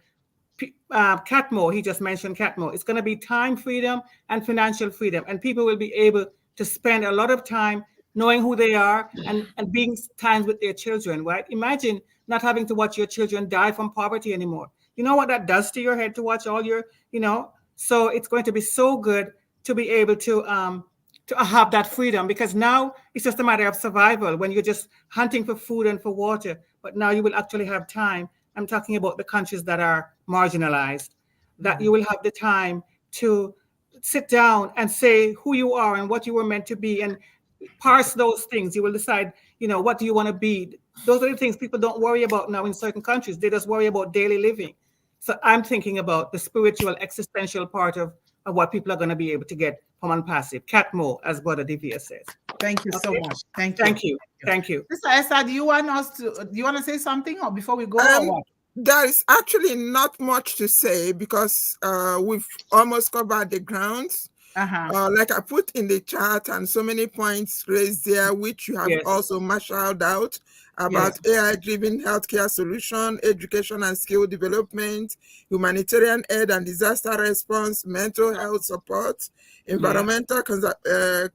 Catmo, he just mentioned Catmo. It's going to be time freedom and financial freedom, and people will be able to spend a lot of time knowing who they are and being times with their children. Right? Imagine not having to watch your children die from poverty anymore. You know what that does to your head to watch all your, So it's going to be so good to be able to have that freedom, because now it's just a matter of survival when you're just hunting for food and for water. But now you will actually have time. I'm talking about the countries that are marginalized, that you will have the time to sit down and say who you are and what you were meant to be and parse those things. You will decide, what do you want to be? Those are the things people don't worry about now in certain countries. They just worry about daily living. So I'm thinking about the spiritual, existential part of what people are going to be able to get from ONPASSIVE. Catmo, as Brother Divya says. Thank you so Okay? much. Thank you. Thank you. Thank you. Sister Esther, do you want to say something or before we go or what? There is actually not much to say because we've almost covered the grounds. Like I put in the chat, and so many points raised there, which you have also marshaled out about AI-driven healthcare solution, education and skill development, humanitarian aid and disaster response, mental health support, environmental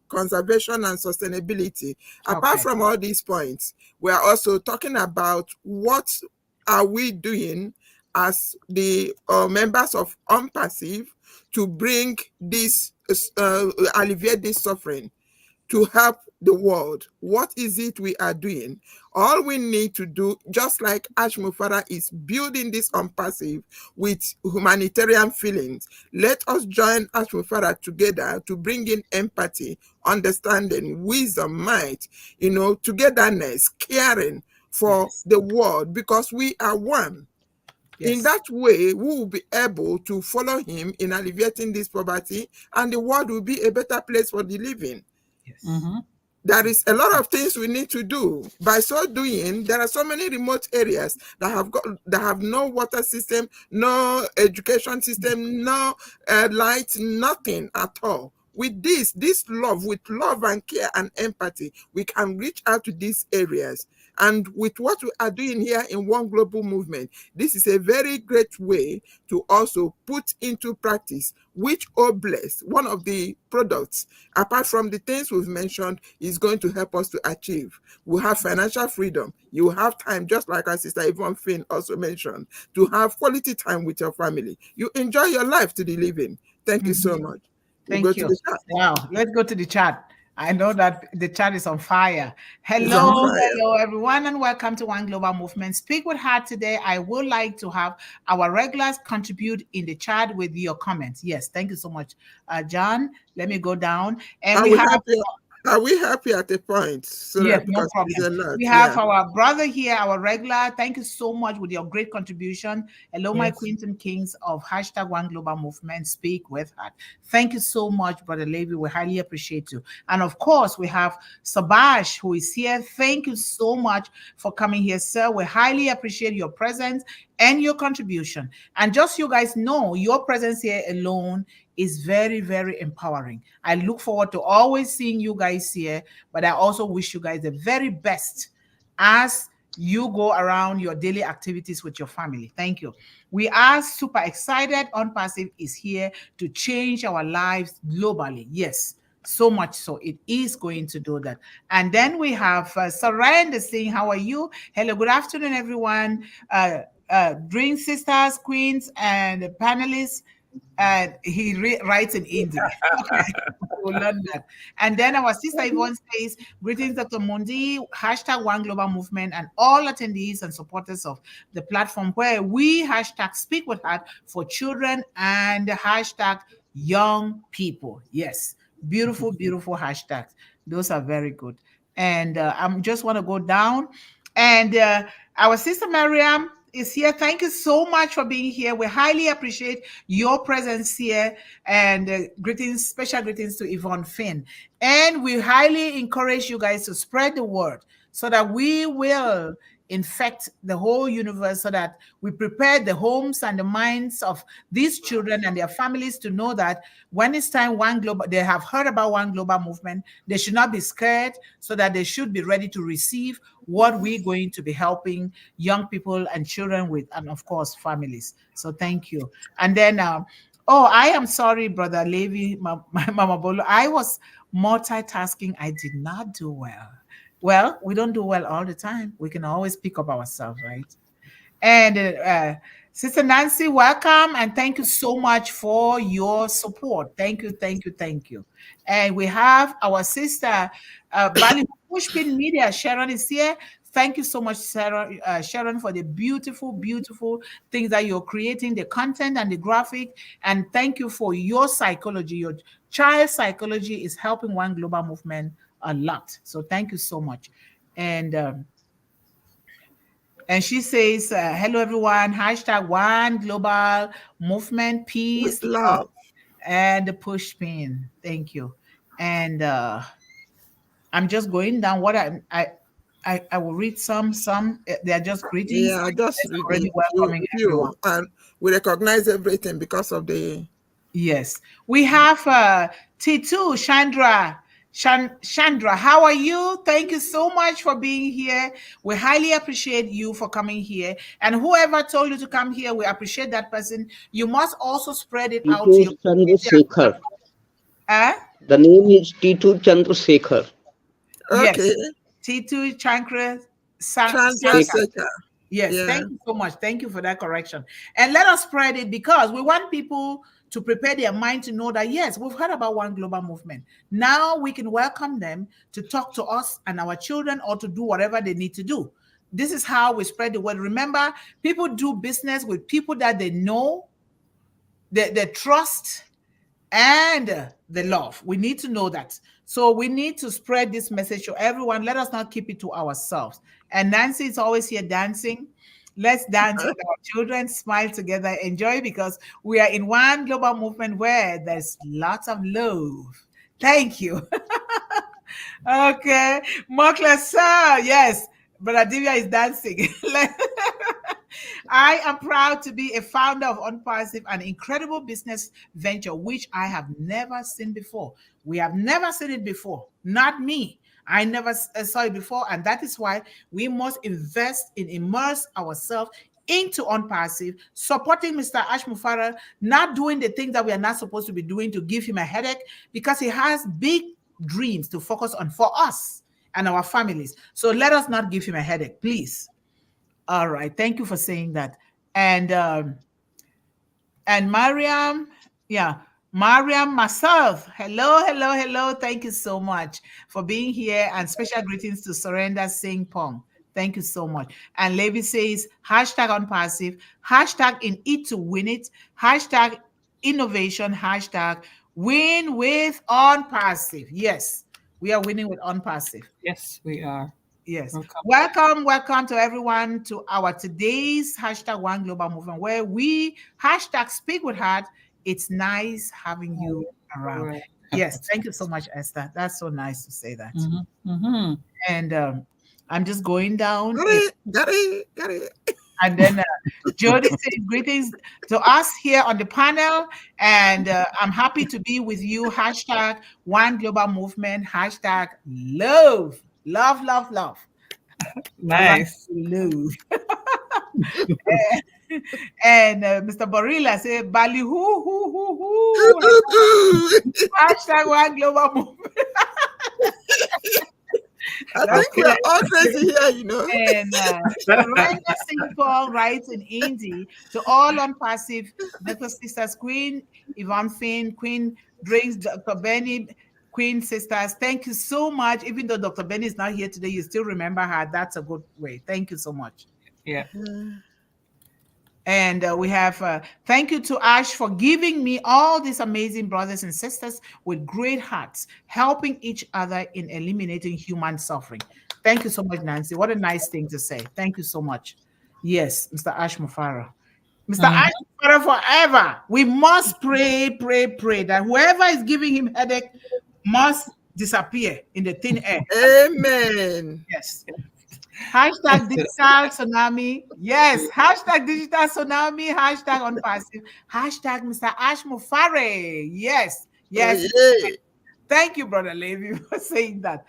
conservation and sustainability. Apart from all these points, we are also talking about what are we doing as the members of ONPASSIVE to bring this, alleviate this suffering, to help the world. What is it we are doing? All we need to do, just like Ash Mufara is building this ONPASSIVE with humanitarian feelings, let us join Ash Mufara together to bring in empathy, understanding, wisdom, might, togetherness, caring for the world, because we are one. In that way, we will be able to follow him in alleviating this poverty, and the world will be a better place for the living. There is a lot of things we need to do. By so doing, there are so many remote areas that have no water system, no education system, no light, nothing at all. With this love, with love and care and empathy, we can reach out to these areas. And with what we are doing here in One Global Movement, this is a very great way to also put into practice, which Bless, one of the products, apart from the things we've mentioned, is going to help us to achieve. We have financial freedom. You have time, just like our sister Yvonne Finn also mentioned, to have quality time with your family. You enjoy your life to the living. Thank you so much. Thank you. Wow. Let's go to the chat. I know that the chat is on fire. Hello, everyone, and welcome to One Global Movement. Speak with Heart today. I would like to have our regulars contribute in the chat with your comments. Yes, thank you so much, John. Let me go down. And we have Are we happy at a point? So Yes, that, no because it's a problem. lot. We have our brother here, our regular. Thank you so much with your great contribution. Hello, my queens and kings of hashtag One Global Movement. Speak with heart. Thank you so much, Brother Levy. We highly appreciate you. And of course, we have Sabash, who is here. Thank you so much for coming here, sir. We highly appreciate your presence and your contribution. And just so you guys know, your presence here alone is very, very empowering. I look forward to always seeing you guys here, but I also wish you guys the very best as you go around your daily activities with your family. Thank you. We are super excited. ONPASSIVE is here to change our lives globally. Yes, so much so it is going to do that. And then we have Surrender saying, how are you? Hello, good afternoon, everyone. Dream sisters, queens, and panelists. And he writes in Hindi. Okay, we'll learn that. And then our sister Yvonne says, greetings, Dr. Mundih, hashtag One Global Movement, and all attendees and supporters of the platform where we hashtag Speak with Heart for children and hashtag young people. Yes, beautiful, beautiful hashtags. Those are very good. And I just want to go down. And our sister Mariam is here. Thank you so much for being here. We highly appreciate your presence here. And greetings, special greetings to Yvonne Finn. And we highly encourage you guys to spread the word so that we will infect the whole universe, so that we prepare the homes and the minds of these children and their families to know that when it's time they have heard about One Global Movement, they should not be scared, so that they should be ready to receive what we're going to be helping young people and children with, and of course families. So thank you. And then I am sorry, Brother Levy, Mama Bolo, I was multitasking. I did not do well. Well, we don't do well all the time. We can always pick up ourselves, right? And Sister Nancy, welcome, and thank you so much for your support. Thank you, thank you, thank you. And we have our sister, Bali Pushpin Media. Sharon is here. Thank you so much, Sarah, Sharon, for the beautiful, beautiful things that you're creating, the content and the graphic. And thank you for your psychology. Your child psychology is helping One Global Movement a lot. So thank you so much. And she says, hello, everyone. Hashtag One Global Movement, peace, with love, and the push pin. Thank you. And I'm just going down what I will read some. They are just greetings. Yeah, just already welcoming everyone. And we recognize everything because of the. Yes, we have T2 Chandra, how are you? Thank you so much for being here. We highly appreciate you for coming here. And whoever told you to come here, we appreciate that person. You must also spread it out to your Chandrasekhar. The name is T2 Chandrasekhar. Okay. Yes. T2 Chandrasekhar. Yes, yeah. Thank you so much. Thank you for that correction. And let us spread it, because we want people to prepare their mind to know that, yes, we've heard about One Global Movement. Now we can welcome them to talk to us and our children, or to do whatever they need to do. This is how we spread the word. Remember, people do business with people that they know, they trust, and they love. We need to know that. So we need to spread this message to everyone. Let us not keep it to ourselves. And Nancy is always here dancing. Let's dance with our children, smile together, enjoy, because we are in One Global Movement where there's lots of love. Thank you. Okay. Mokla sir, yes. Brother Divya is dancing. I am proud to be a founder of ONPASSIVE, an incredible business venture which I have never seen before. We have never seen it before. Not me. I never saw it before, and that is why we must invest in immerse ourselves into ONPASSIVE, supporting Mr. Ash Mufara, not doing the things that we are not supposed to be doing to give him a headache, because he has big dreams to focus on for us and our families. So let us not give him a headache, please. All right, thank you for saying that. And Mariam, Mariam myself, hello. Thank you so much for being here, and special greetings to Surrender Singh Pong. Thank you so much. And Levi says, hashtag ONPASSIVE, hashtag in it to win it, hashtag innovation, hashtag win with ONPASSIVE. Yes, We are winning with ONPASSIVE. Yes, we are. Yes. Welcome to everyone to our today's #One Global Movement, where we #SpeakWithHeart. It's nice having you around. Right. Yes. Thank you so much, Esther. That's so nice to say that. And I'm just going down. Got it. And then Jody says greetings to us here on the panel. And I'm happy to be with you. #One Global Movement. #love. Love. Nice. Love. And Mr. Barilla said, Bali who. #One Global Movement. I think we're all crazy here, you know. And Brenda St. Paul writes in Indy to all ONPASSIVE, Dr. Sisters, Queen Yvonne Finn, Queen Drinks, Dr. Benny, Queen Sisters. Thank you so much. Even though Dr. Benny is not here today, you still remember her. That's a good way. Thank you so much. Yeah. And we have thank you to Ash for giving me all these amazing brothers and sisters with great hearts, helping each other in eliminating human suffering. Thank you so much, Nancy. What a nice thing to say. Thank you so much. Yes, Mr. Ash Mufara. Mr. Ash Mufara forever. We must pray that whoever is giving him headache must disappear in the thin air. Amen. Yes. #digital tsunami. Yes. #digital tsunami. #ONPASSIVE. #Mr. Ash Mufare. Yes. Thank you, Brother Levy, for saying that.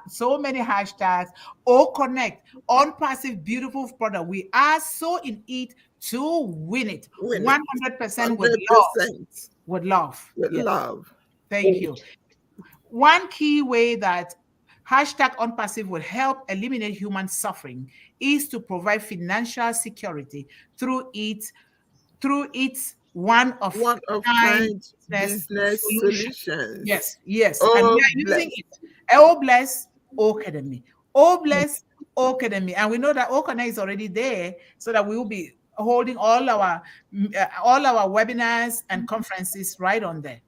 So many hashtags. O-Connect. ONPASSIVE, beautiful product. We are so in it to win it. 100% with love. With love. Thank you. One key way that #ONPASSIVE will help eliminate human suffering is to provide financial security through its one of kind business solutions. Yes. And we are using it. O-Bless O-CADEMY. O-Bless O-CADEMY. And we know that O-Connect is already there, so that we will be holding all our webinars and conferences right on there.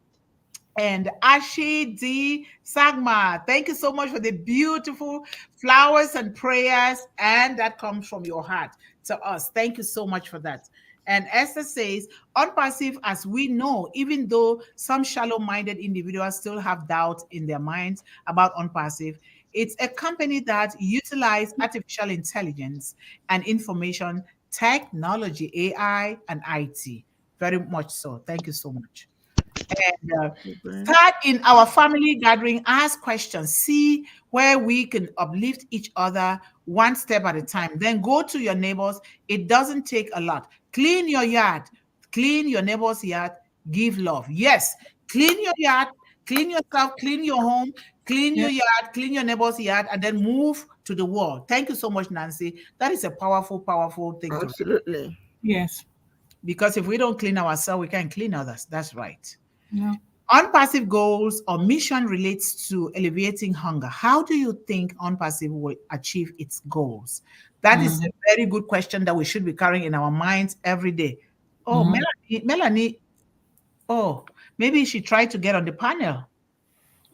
And Ashi D. Sagma, thank you so much for the beautiful flowers and prayers. And that comes from your heart to us. Thank you so much for that. And Esther says, ONPASSIVE, as we know, even though some shallow-minded individuals still have doubt in their minds about ONPASSIVE, it's a company that utilizes artificial intelligence and information technology, AI, and IT. Very much so. Thank you so much. And start in our family gathering, ask questions, see where we can uplift each other one step at a time. Then go to your neighbors. It doesn't take a lot. Clean your yard, clean your neighbor's yard, give love. Yes, clean your yard, clean yourself, clean your home, clean your yard, clean your neighbor's yard, and then move to the world. Thank you so much, Nancy. That is a powerful thing. Absolutely. Yes. Because if we don't clean ourselves, we can't clean others. That's right. Yeah. ONPASSIVE goals or mission relates to alleviating hunger. How do you think ONPASSIVE will achieve its goals? That is a very good question that we should be carrying in our minds every day. Oh, Melanie. Oh, maybe she tried to get on the panel.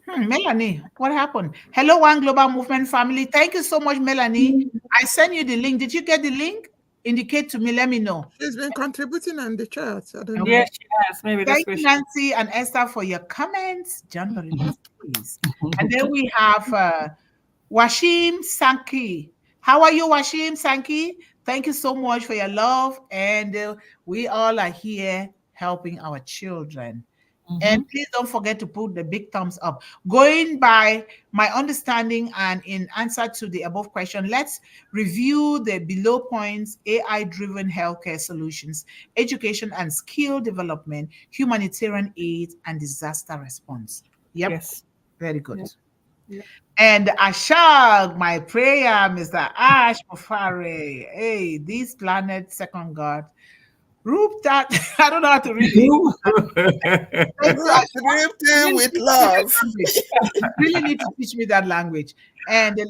Melanie, what happened? Hello, One Global Movement family. Thank you so much, Melanie. I sent you the link. Did you get the link? Indicate to me, let me know. She's been contributing on the chat. I don't know. Yes, she has. Maybe thank you, Nancy and Esther, for your comments. John, please. And then we have Washim Sankey. How are you, Washim Sankey? Thank you so much for your love. And we all are here helping our children. And please don't forget to put the big thumbs up. Going by my understanding and in answer to the above question, let's review the below points: AI-driven healthcare solutions, education and skill development, humanitarian aid, and disaster response. Yep. Yes. Very good. Yep. And Ashag, my prayer, Mr. Ash Mufare. Hey, this planet, second God. Group that I don't know how to read it. With love. You really need to teach me that language. And the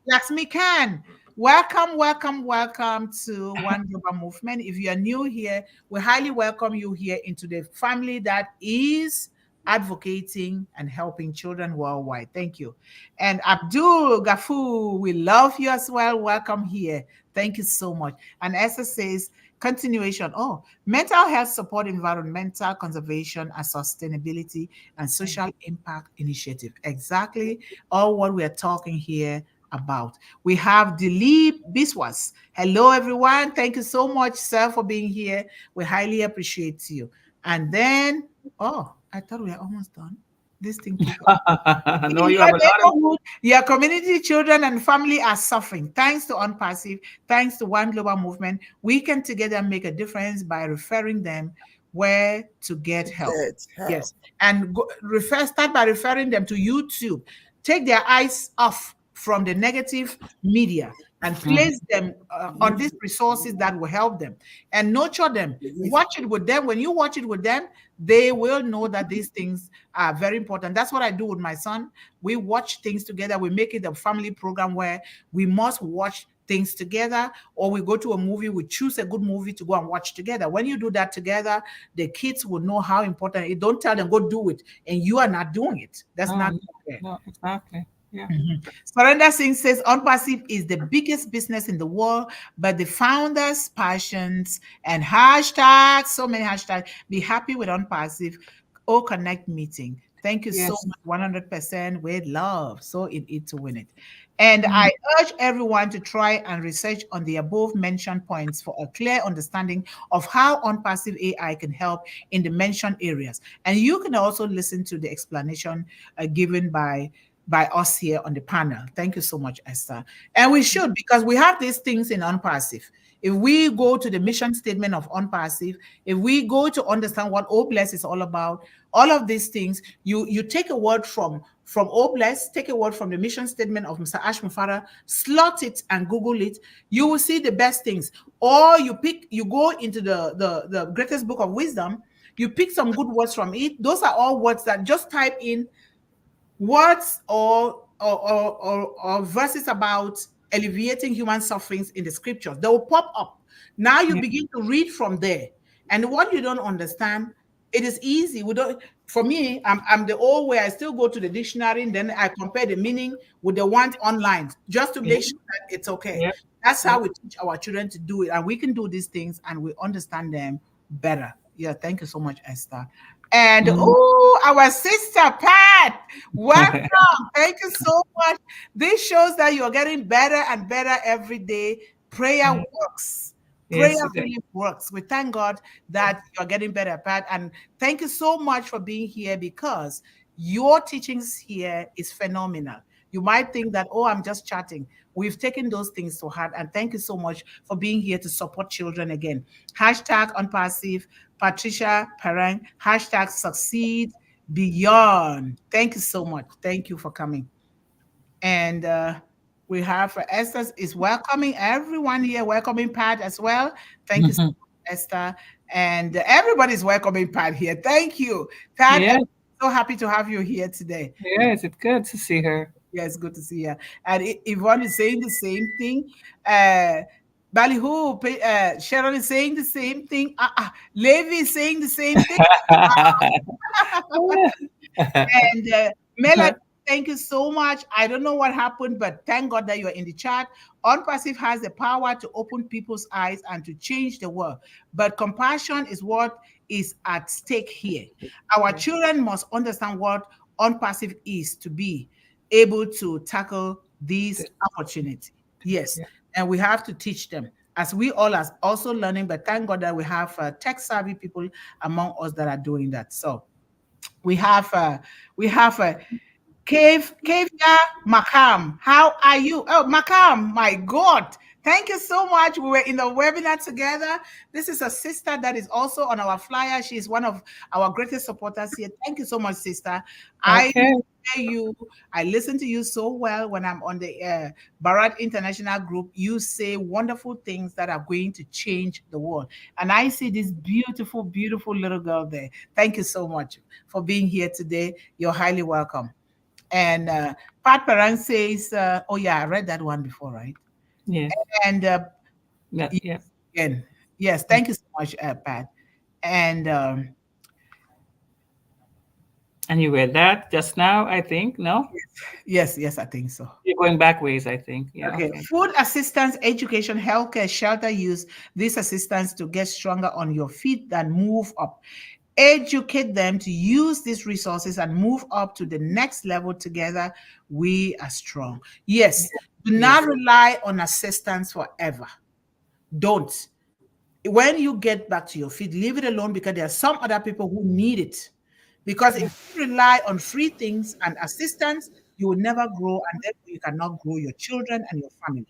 last me can. Welcome to One Global Movement. If you are new here, we highly welcome you here into the family that is advocating and helping children worldwide. Thank you. And Abdul Gafu, we love you as well. Welcome here. Thank you so much. And Esther says, continuation. Oh, mental health support, environmental conservation and sustainability and social impact initiative. Exactly all what we are talking here about. We have Dilip Biswas. Hello, everyone. Thank you so much, sir, for being here. We highly appreciate you. And then, oh, I thought we were almost done. This thing keeps no, you have a lot of... Your community, children, and family are suffering. Thanks to ONPASSIVE, thanks to One Global Movement, we can together make a difference by referring them where to get help. Yes, and start by referring them to YouTube. Take their eyes off from the negative media and place them on these resources that will help them and nurture them. Watch it with them. When you watch it with them, they will know that these things are very important. That's what I do with my son. We watch things together. We make it a family program where we must watch things together, or we go to a movie, we choose a good movie to go and watch together. When you do that together, the kids will know how important it is. Don't tell them, go do it, and you are not doing it. That's not fair. No, exactly. Yeah. Surrender Singh says ONPASSIVE is the biggest business in the world, but the founders' passions and hashtags, so many hashtags. Be happy with ONPASSIVE. O-Connect meeting. Thank you so much. 100% with love. So in it to win it. And I urge everyone to try and research on the above mentioned points for a clear understanding of how ONPASSIVE AI can help in the mentioned areas. And you can also listen to the explanation given by us here on the panel. Thank you so much, Esther. And we should, because we have these things in ONPASSIVE. If we go to the mission statement of ONPASSIVE, if we go to understand what O-Bless is all about, all of these things, you take a word from O-Bless, take a word from the mission statement of Mr. Ash Mufara, slot it and Google it, you will see the best things. Or you go into the greatest book of wisdom, you pick some good words from it. Those are all words that just type in words or verses about alleviating human sufferings in the scriptures. They will pop up. Now you begin to read from there. And what you don't understand, it is easy. For me, I'm the old way. I still go to the dictionary and then I compare the meaning with the ones online just to make sure that it's okay. That's how we teach our children to do it. And we can do these things and we understand them better. Yeah, thank you so much, Esther. And our sister Pat, welcome. Thank you so much. This shows that you're getting better and better every day. Prayer works. Prayer really works. We thank God that you're getting better, Pat. And thank you so much for being here, because your teachings here is phenomenal. You might think that, oh, I'm just chatting. We've taken those things to heart. And thank you so much for being here to support children again. Hashtag ONPASSIVE, Patricia Pereng, hashtag Succeed Beyond. Thank you so much. Thank you for coming. And we have Esther is welcoming everyone here, welcoming Pat as well. Thank you so much, Esther. And everybody's welcoming Pat here. Thank you, Pat. I'm so happy to have you here today. Yes, it's good to see her. Yeah, it's good to see her. And Yvonne is saying the same thing. Ballyhoo, Sharon is saying the same thing. Levi is saying the same thing. And Melanie, thank you so much. I don't know what happened, but thank God that you are in the chat. ONPASSIVE has the power to open people's eyes and to change the world. But compassion is what is at stake here. Our children must understand what ONPASSIVE is to be able to tackle these opportunities. Yes. And we have to teach them, as we all are also learning, but thank God that we have tech-savvy people among us that are doing that. So we have Kevya Makam. How are you? Oh, Makam, my God. Thank you so much. We were in the webinar together. This is a sister that is also on our flyer. She's one of our greatest supporters here. Thank you so much, sister. I listen to you so well when I'm on the Barilla International group. You say wonderful things that are going to change the world. And I see this beautiful, beautiful little girl there. Thank you so much for being here today. You're highly welcome. And Pat Perang says, oh yeah, I read that one before, right? Yeah. And yes, thank you so much, Pat. And And you read that just now, I think, no? Yes, I think so. You're going back ways, I think. Yeah. Okay. Food assistance, education, healthcare, shelter use these assistance to get stronger on your feet and move up. Educate them to use these resources and move up to the next level together. We are strong. Yes. Do not rely on assistance forever. Don't. When you get back to your feet, leave it alone, because there are some other people who need it. Because if you rely on free things and assistance, you will never grow, and therefore you cannot grow your children and your family,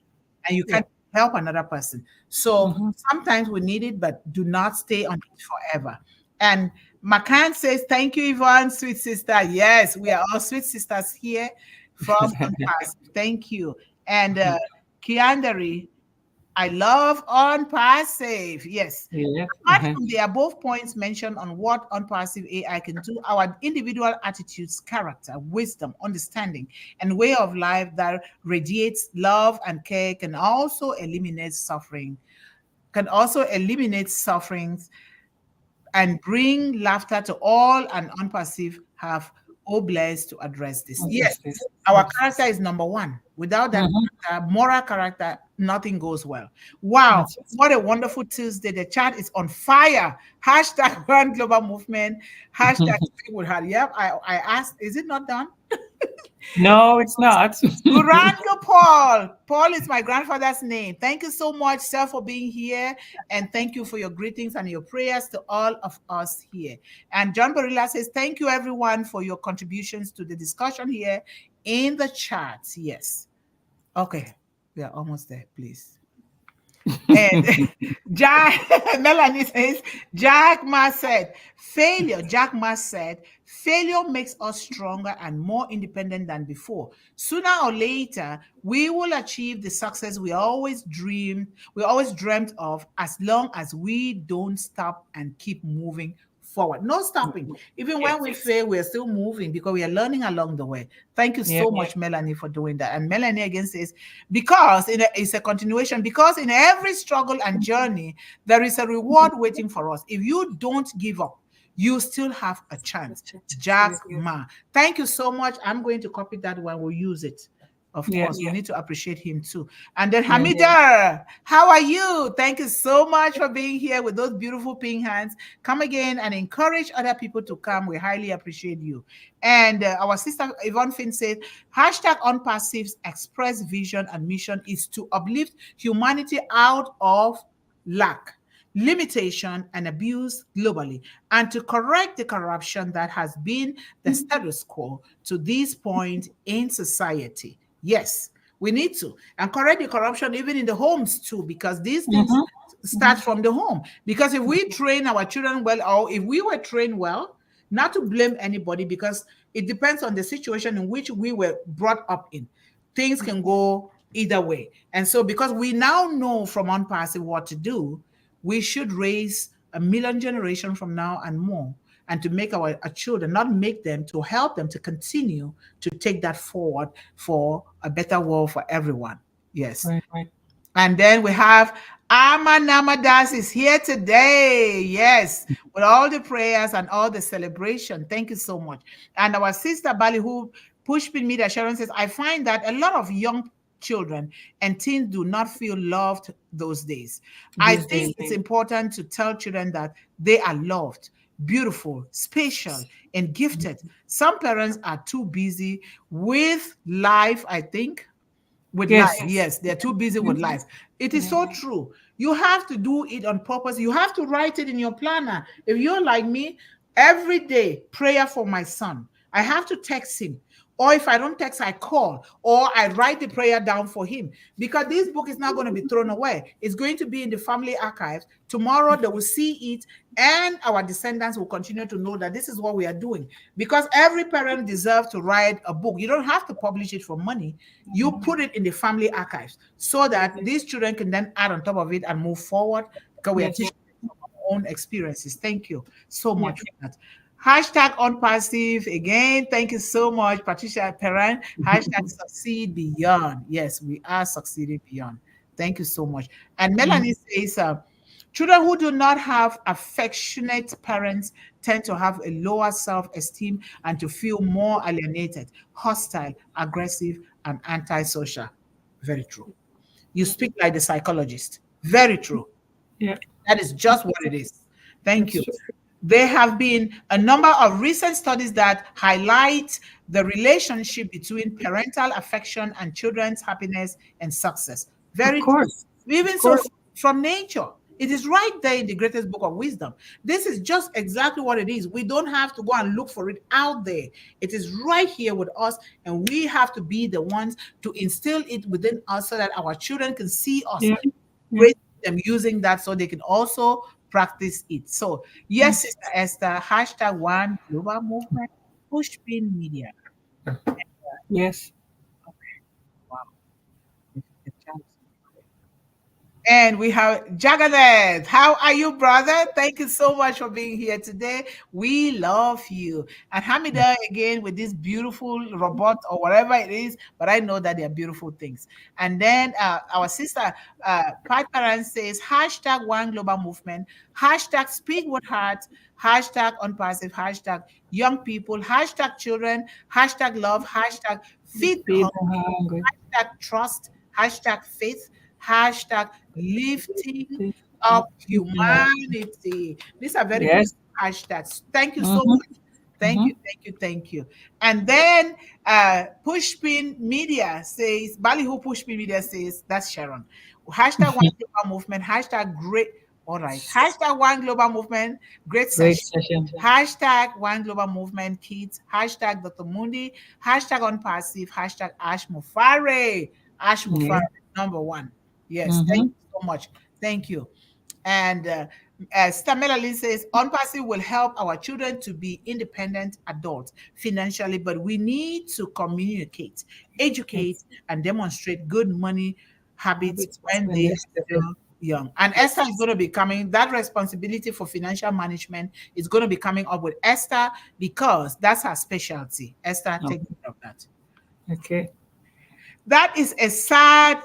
and you can't help another person. So sometimes we need it, but do not stay on it forever. And Makan says, thank you, Yvonne, sweet sister. Yes, we are all sweet sisters here from ONPASSIVE. Thank you. And Kiandari, I love ONPASSIVE. Yes. Apart from the above points mentioned on what ONPASSIVE AI can do, our individual attitudes, character, wisdom, understanding, and way of life that radiates love and care can also eliminate sufferings and bring laughter to all, and ONPASSIVE have blessed to address this. Yes, our character is number one. Without that moral character, nothing goes well. Wow, what a wonderful Tuesday. The chat is on fire. Hashtag One Global Movement. Hashtag SpeakWithHeART. Yep, I asked, is it not done? No, it's not. Durango Paul. Paul is my grandfather's name. Thank you so much, sir, for being here. And thank you for your greetings and your prayers to all of us here. And John Barilla says, thank you, everyone, for your contributions to the discussion here in the chat. Yes. Okay. We are almost there, please. And Melanie says, Jack Ma said, failure makes us stronger and more independent than before. Sooner or later, we will achieve the success we always dreamt of, as long as we don't stop and keep moving forward. No stopping. Even when we fail, we're still moving, because we are learning along the way. Thank you so much, Melanie, for doing that. And Melanie again says, it's a continuation, because in every struggle and journey, there is a reward waiting for us. If you don't give up, you still have a chance. Jack Ma. Thank you so much. I'm going to copy that one. We'll use it. Of course, we need to appreciate him too. And then Hamida, how are you? Thank you so much for being here with those beautiful pink hands. Come again and encourage other people to come. We highly appreciate you. And our sister Yvonne Finn said, hashtag ONPASSIVE's express vision and mission is to uplift humanity out of lack, limitation, and abuse globally, and to correct the corruption that has been the status quo to this point in society. Yes, we need to. And correct the corruption even in the homes too, because these things start from the home. Because if we train our children well, or if we were trained well, not to blame anybody, because it depends on the situation in which we were brought up in. Things can go either way. And so because we now know from ONPASSIVE what to do, we should raise 1 million generations from now and more, and to make our children, not make them, to help them to continue to take that forward for a better world for everyone. Yes. Right. And then we have Namadas is here today. Yes, with all the prayers and all the celebration. Thank you so much. And our sister Bali, who pushed me the assurance, says, I find that a lot of young children and teens do not feel loved those days. I think it's important to tell children that they are loved, beautiful, special, and gifted. Some parents are too busy with life, I think. Life. Yes, they're too busy with life. It is so true. You have to do it on purpose. You have to write it in your planner. If you're like me, every day, prayer for my son. I have to text him. Or if I don't text, I call, or I write the prayer down for him, because this book is not going to be thrown away. It's going to be in the family archives. Tomorrow they will see it, and our descendants will continue to know that this is what we are doing. Because every parent deserves to write a book. You don't have to publish it for money. You put it in the family archives so that these children can then add on top of it and move forward, because we are teaching them our own experiences. Thank you so much for that. Hashtag ONPASSIVE again. Thank you so much, Patricia Perrin. Hashtag succeed beyond. Yes, we are succeeding beyond. Thank you so much. And Melanie says, Children who do not have affectionate parents tend to have a lower self-esteem and to feel more alienated, hostile, aggressive, and antisocial. Very true. You speak like the psychologist. Very true. Yeah. That is just what it is. Thank you. True. There have been a number of recent studies that highlight the relationship between parental affection and children's happiness and success. Very true. Even so, from nature, it is right there in the greatest book of wisdom. This is just exactly what it is. We don't have to go and look for it out there. It is right here with us, and we have to be the ones to instill it within us so that our children can see us, raise them using that so they can also practice it. So, yes, Sister Esther, hashtag One Global Movement, Pushpin Media. Yes. Okay. Wow. And we have Jagadet. How are you, brother? Thank you so much for being here today. We love you. And Hamida again with this beautiful robot or whatever it is, but I know that they're beautiful things. And then our sister Pat Paran says hashtag One Global Movement, hashtag Speak with Heart, hashtag ONPASSIVE, hashtag Young People, hashtag Children, hashtag Love, hashtag Feed the Hungry, hashtag Trust, hashtag Faith, hashtag Lifting Up Humanity. These are very good hashtags. Thank you so much. Thank you, thank you, thank you. And then Pushpin Media says, Ballyhoo Pushpin Media says, that's Sharon. Hashtag One Global Movement, hashtag great. All right. Hashtag One Global Movement, great session. Hashtag One Global Movement, kids. Hashtag Dr. Mundih. Hashtag ONPASSIVE. Hashtag Ash Mufare. Ash Mufare, number one. Yes, thank you so much. Thank you. And Stamela Lee says, ONPASSIVE will help our children to be independent adults financially, but we need to communicate, educate, and demonstrate good money habits when they are still young. And Esther is going to be coming, that responsibility for financial management is going to be coming up with Esther because that's her specialty. Esther, take care of that. Okay. That is a sad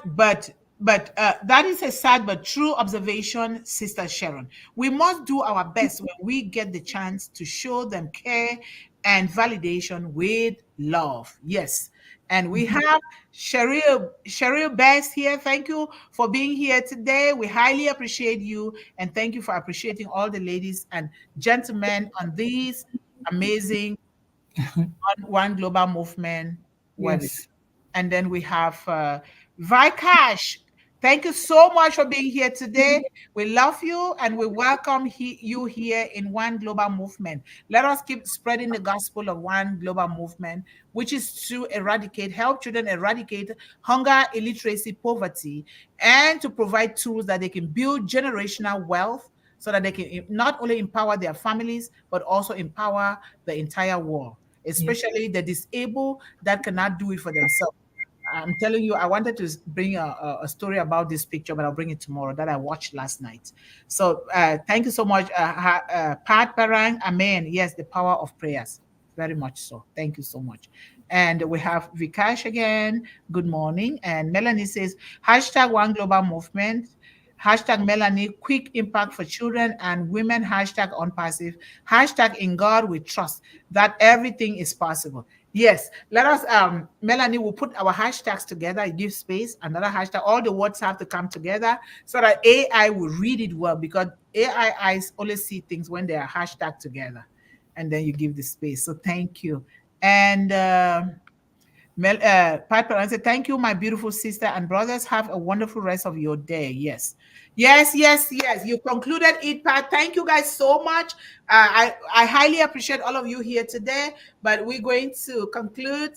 but true observation, Sister Sharon. We must do our best when we get the chance to show them care and validation with love. Yes. And we have Cheryl Best here. Thank you for being here today. We highly appreciate you. And thank you for appreciating all the ladies and gentlemen on these amazing One Global Movement. Yes. And then we have Vikash. Thank you so much for being here today. We love you and we welcome you here in One Global Movement. Let us keep spreading the gospel of One Global Movement, which is to help children eradicate hunger, illiteracy, poverty, and to provide tools that they can build generational wealth so that they can not only empower their families, but also empower the entire world, especially the disabled that cannot do it for themselves. I'm telling you, I wanted to bring a story about this picture, but I'll bring it tomorrow that I watched last night. So thank you so much, Pat Parang. Amen. Yes, the power of prayers. Very much so. Thank you so much. And we have Vikash again. Good morning. And Melanie says, hashtag One Global Movement. Hashtag Melanie, quick impact for children and women. Hashtag ONPASSIVE. Hashtag in God we trust that everything is possible. Yes, let us, Melanie will put our hashtags together, give space, another hashtag. All the words have to come together so that AI will read it well, because AI eyes only see things when they are hashtagged together. And then you give the space. So thank you. And Piper answered, thank you, my beautiful sister and brothers. Have a wonderful rest of your day. Yes. Yes. You concluded it, Pat. Thank you guys so much. I highly appreciate all of you here today, but we're going to conclude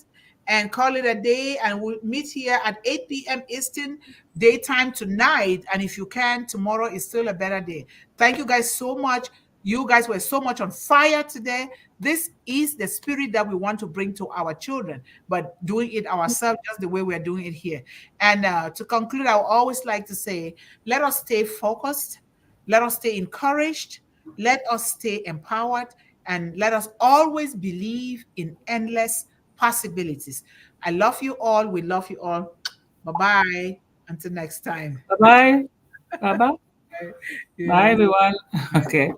and call it a day, and we'll meet here at 8 p.m. Eastern daytime tonight. And if you can, tomorrow is still a better day. Thank you guys so much. You guys were so much on fire today. This is the spirit that we want to bring to our children, but doing it ourselves just the way we're doing it here. And to conclude, I would always like to say, let us stay focused. Let us stay encouraged. Let us stay empowered. And let us always believe in endless possibilities. I love you all. We love you all. Bye-bye. Until next time. Bye-bye. Bye-bye. Bye, everyone. Okay.